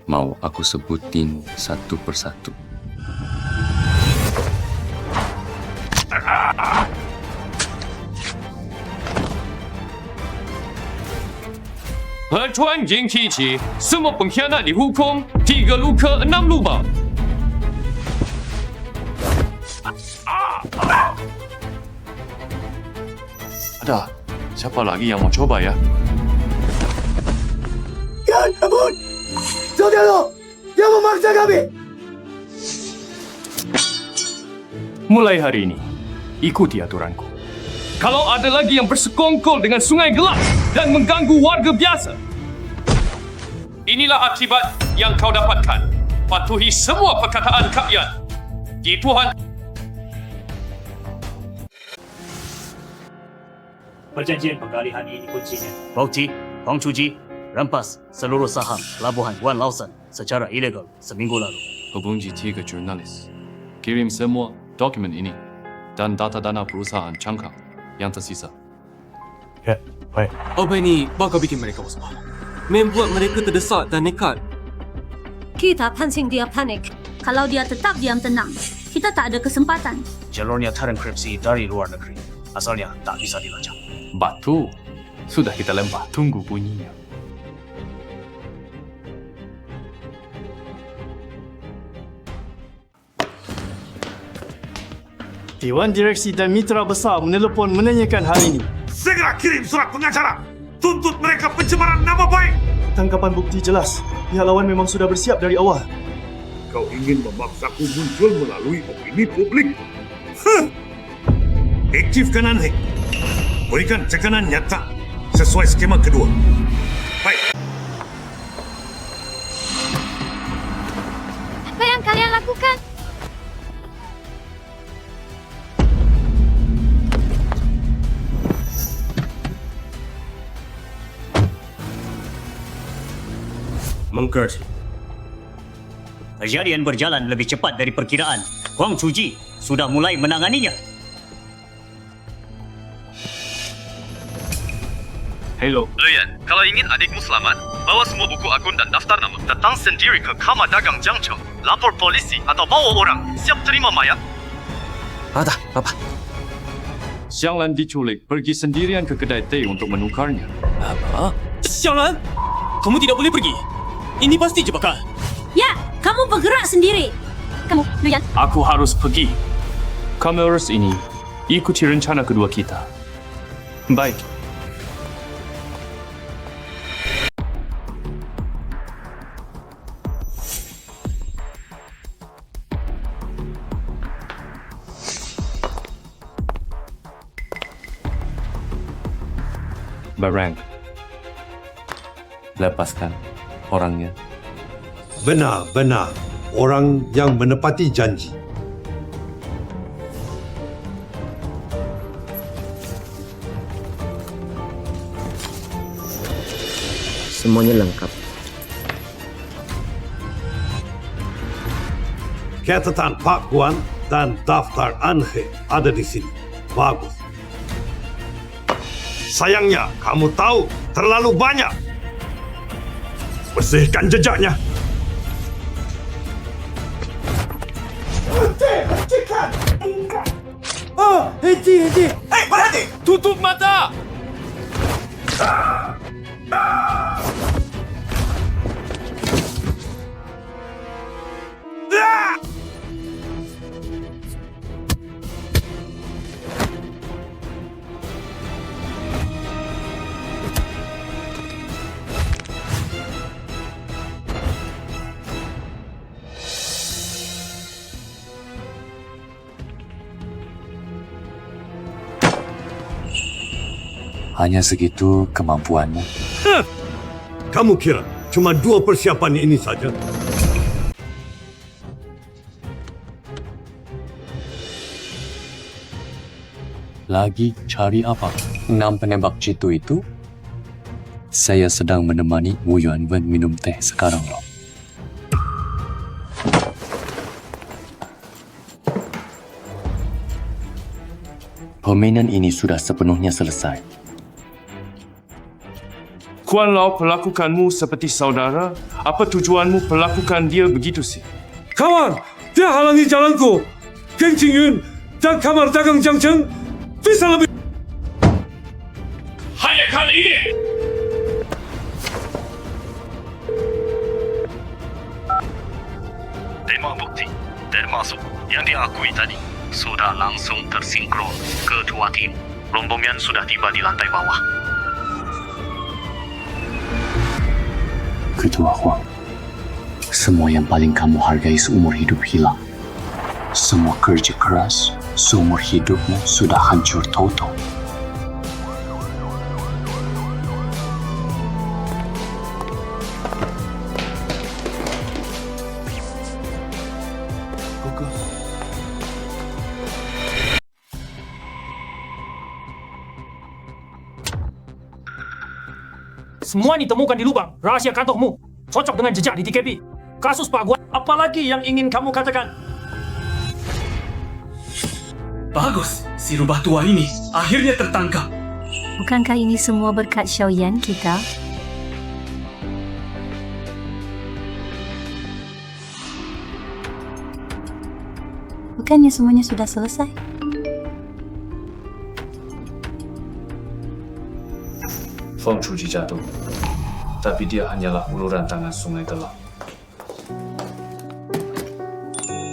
Speaker 3: Mau aku sebutin satu persatu.
Speaker 5: Percuan Jing Qiji, semua pengkhianat dihukum 3 luka 6 lubang.
Speaker 13: Ada siapa lagi yang mau coba ya?
Speaker 15: Kan, ampun! Zhou Tianlong, jangan memaksa kami!
Speaker 5: Mulai hari ini, ikuti aturanku. Kalau ada lagi yang bersekongkol dengan sungai gelap dan mengganggu warga biasa, inilah akibat yang kau dapatkan. Patuhi semua perkataan kalian. Di Tuhan.
Speaker 11: Perjanjian pengalihan ini kuncinya. Bukti, Huang Chuji rampas seluruh saham pelabuhan Wan Lausan secara ilegal seminggu lalu.
Speaker 13: Hubungi 3 jurnalis. Kirim semua dokumen ini dan data dana perusahaan cangkang yang tersisa.
Speaker 18: Ya, baik.
Speaker 6: Apa ini bakal bikin mereka waspada? Membuat mereka terdesak dan nekat.
Speaker 12: Kita pancing dia panik. Kalau dia tetap diam tenang, kita tak ada kesempatan.
Speaker 16: Jalurnya terenkripsi dari luar negeri. Asalnya tak bisa dilacak.
Speaker 5: Batu, sudah kita lempar. Tunggu bunyinya.
Speaker 18: Dewan Direksi dan mitra besar menelpon menanyakan hal ini.
Speaker 7: Segera kirim surat pengacara. Tuntut mereka pencemaran nama baik.
Speaker 18: Tangkapan bukti jelas. Pihak lawan memang sudah bersiap dari awal.
Speaker 7: Kau ingin memaksaku muncul melalui opini publik. Aktifkan Anheng. Berikan tekanan nyata sesuai skema kedua. Baik.
Speaker 12: Apa yang kalian lakukan?
Speaker 11: Mengerti. Kejadian berjalan lebih cepat dari perkiraan. Huang Chuji sudah mulai menanganinya.
Speaker 13: Hello.
Speaker 22: Luyan, kalau ingin adikmu selamat, bawa semua buku akun dan daftar nama. Datang sendiri ke Kamar Dagang Jiangzhou. Lapor polisi atau bawa orang. Siap terima mayat.
Speaker 13: Ada, apa? Xianglan diculik, pergi sendirian ke kedai teh untuk menukarnya.
Speaker 6: Apa? Xianglan, kamu tidak boleh pergi. Ini pasti jebakan.
Speaker 12: Ya, kamu bergerak sendiri. Kamu, Luyan.
Speaker 5: Aku harus pergi. Kamu urus ini. Ikuti rencana kedua kita. Baik.
Speaker 3: Barang. Lepaskan orangnya.
Speaker 15: Benar-benar orang yang menepati janji.
Speaker 23: Semuanya lengkap.
Speaker 15: Catatan Pak Guan dan daftar Anhe ada di sini. Bagus. Sayangnya, kamu tahu terlalu banyak. Bersihkan jejaknya.
Speaker 1: Hentikan! Oh, henti! Hei, berhenti!
Speaker 4: Tutup mata!
Speaker 20: Hanya segitu kemampuanmu.
Speaker 15: Kamu kira cuma 2 persiapan ini saja?
Speaker 20: Lagi cari apa? 6 penembak jitu itu? Saya sedang menemani Wu Yuanwen minum teh sekarang loh. Permainan ini sudah sepenuhnya selesai.
Speaker 3: Kuan Lau perlakukanmu seperti saudara. Apa tujuanmu perlakukan dia begitu sih?
Speaker 15: Kawan, dia halangi jalanku. Geng Qingyun dan kamar dagang Jiang Cheng bisa lebih...
Speaker 7: Hanya kali ini.
Speaker 22: Tema bukti termasuk yang diakui tadi sudah langsung tersinkron ke dua tim. Rombongan sudah tiba di lantai bawah.
Speaker 20: Ketua Huang, semua yang paling kamu hargai seumur hidup hilang. Semua kerja keras seumur hidupmu sudah hancur total.
Speaker 11: Semua ditemukan di lubang rahasia kantormu. Cocok dengan jejak di TKP. Kasus Pak Guan. Apalagi yang ingin kamu katakan?
Speaker 17: Bagus, si rubah tua ini akhirnya tertangkap.
Speaker 12: Bukankah ini semua berkat Xiaoyan kita? Bukannya semuanya sudah selesai?
Speaker 3: Feng Chuji jatuh, tapi dia hanyalah uluran tangan Sungai Gelap.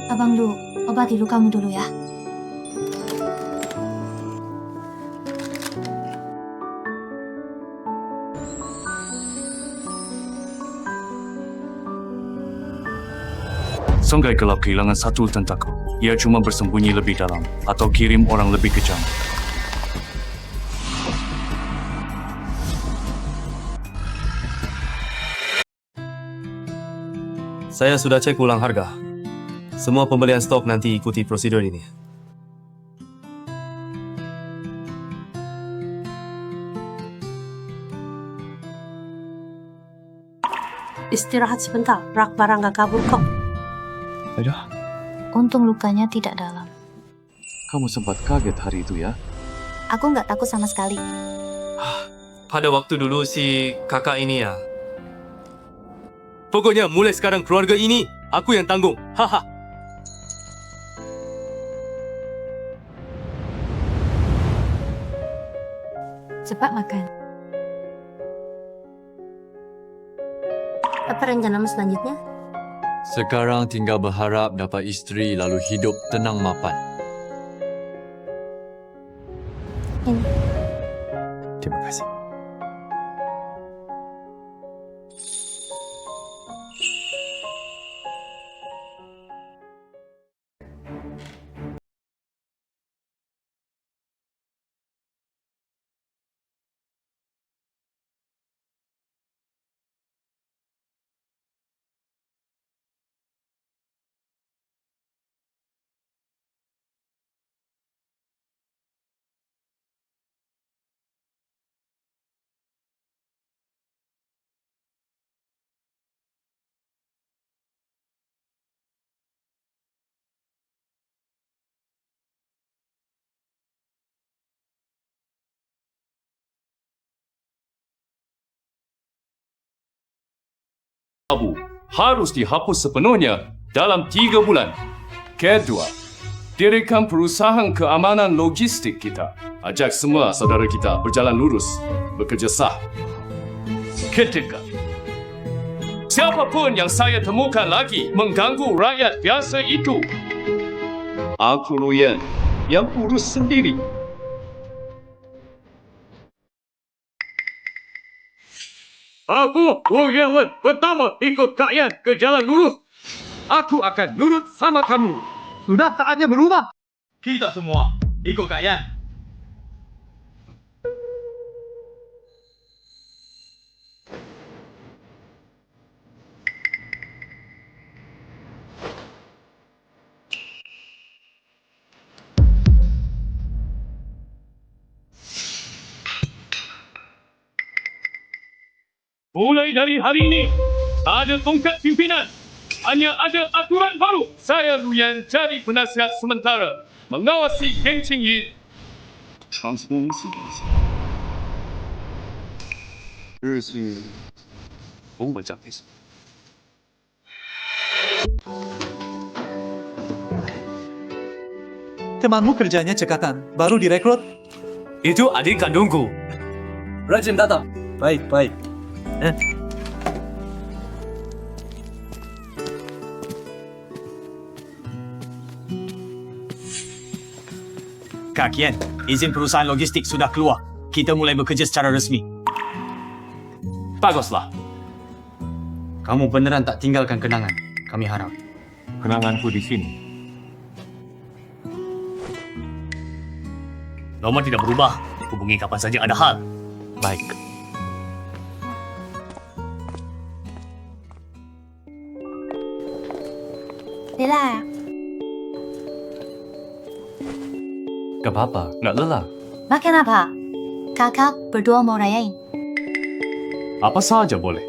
Speaker 12: Abang Lu, obati lukamu dulu ya.
Speaker 3: Sungai Gelap kehilangan satu tentakel. Ia cuma bersembunyi lebih dalam atau kirim orang lebih kejam.
Speaker 6: Saya sudah cek ulang harga. Semua pembelian stok nanti ikuti prosedur ini.
Speaker 8: Istirahat sebentar, rak barang gak kabur kok.
Speaker 3: Aduh,
Speaker 12: Untung lukanya tidak dalam.
Speaker 3: kamu sempat kaget hari itu ya?
Speaker 12: Aku nggak takut sama sekali.
Speaker 6: Pada waktu dulu si kakak ini ya. Pokoknya mulai sekarang keluarga ini aku yang tanggung. Haha.
Speaker 12: Cepat makan. Apa rencanamu selanjutnya?
Speaker 13: Sekarang tinggal berharap dapat isteri lalu hidup tenang mapan.
Speaker 12: Ini.
Speaker 13: Terima kasih.
Speaker 3: abu harus dihapus sepenuhnya dalam 3 bulan. Kedua, dirikan perusahaan keamanan logistik kita. Ajak semua saudara kita berjalan lurus, bekerja sah. Ketiga, siapapun yang saya temukan lagi mengganggu rakyat biasa itu, aku Ruyan yang urus sendiri.
Speaker 4: Aku, Ruyan Wen, pertama ikut rakyat ke jalan lurus. Aku akan nurut sama kamu. Sudah saatnya berubah.
Speaker 17: Kita semua ikut Kak Yan.
Speaker 4: Mulai dari hari ini, ada tongkat pimpinan. Hanya ada aturan baru. Saya Ruyan jadi penasihat sementara mengawasi geng Qingyun.
Speaker 3: Transformasi. 我讲的是。
Speaker 17: Temanmu kerjanya cekatan, baru direkrut?
Speaker 6: Itu adik kandungku. Rajin datang.
Speaker 17: Baik, baik.
Speaker 11: Kak Kian, izin perusahaan logistik sudah keluar. Kita mulai bekerja secara resmi.
Speaker 6: Baguslah.
Speaker 11: Kamu beneran tak tinggalkan kenangan, kami harap.
Speaker 5: Kenanganku di sini.
Speaker 16: Nomor tidak berubah. Hubungi kapan saja ada hal.
Speaker 6: Baik.
Speaker 12: Bella,
Speaker 13: Kenapa? Nak lelah?
Speaker 12: makan apa? Kakak berdua mau rayain.
Speaker 13: Apa saja boleh.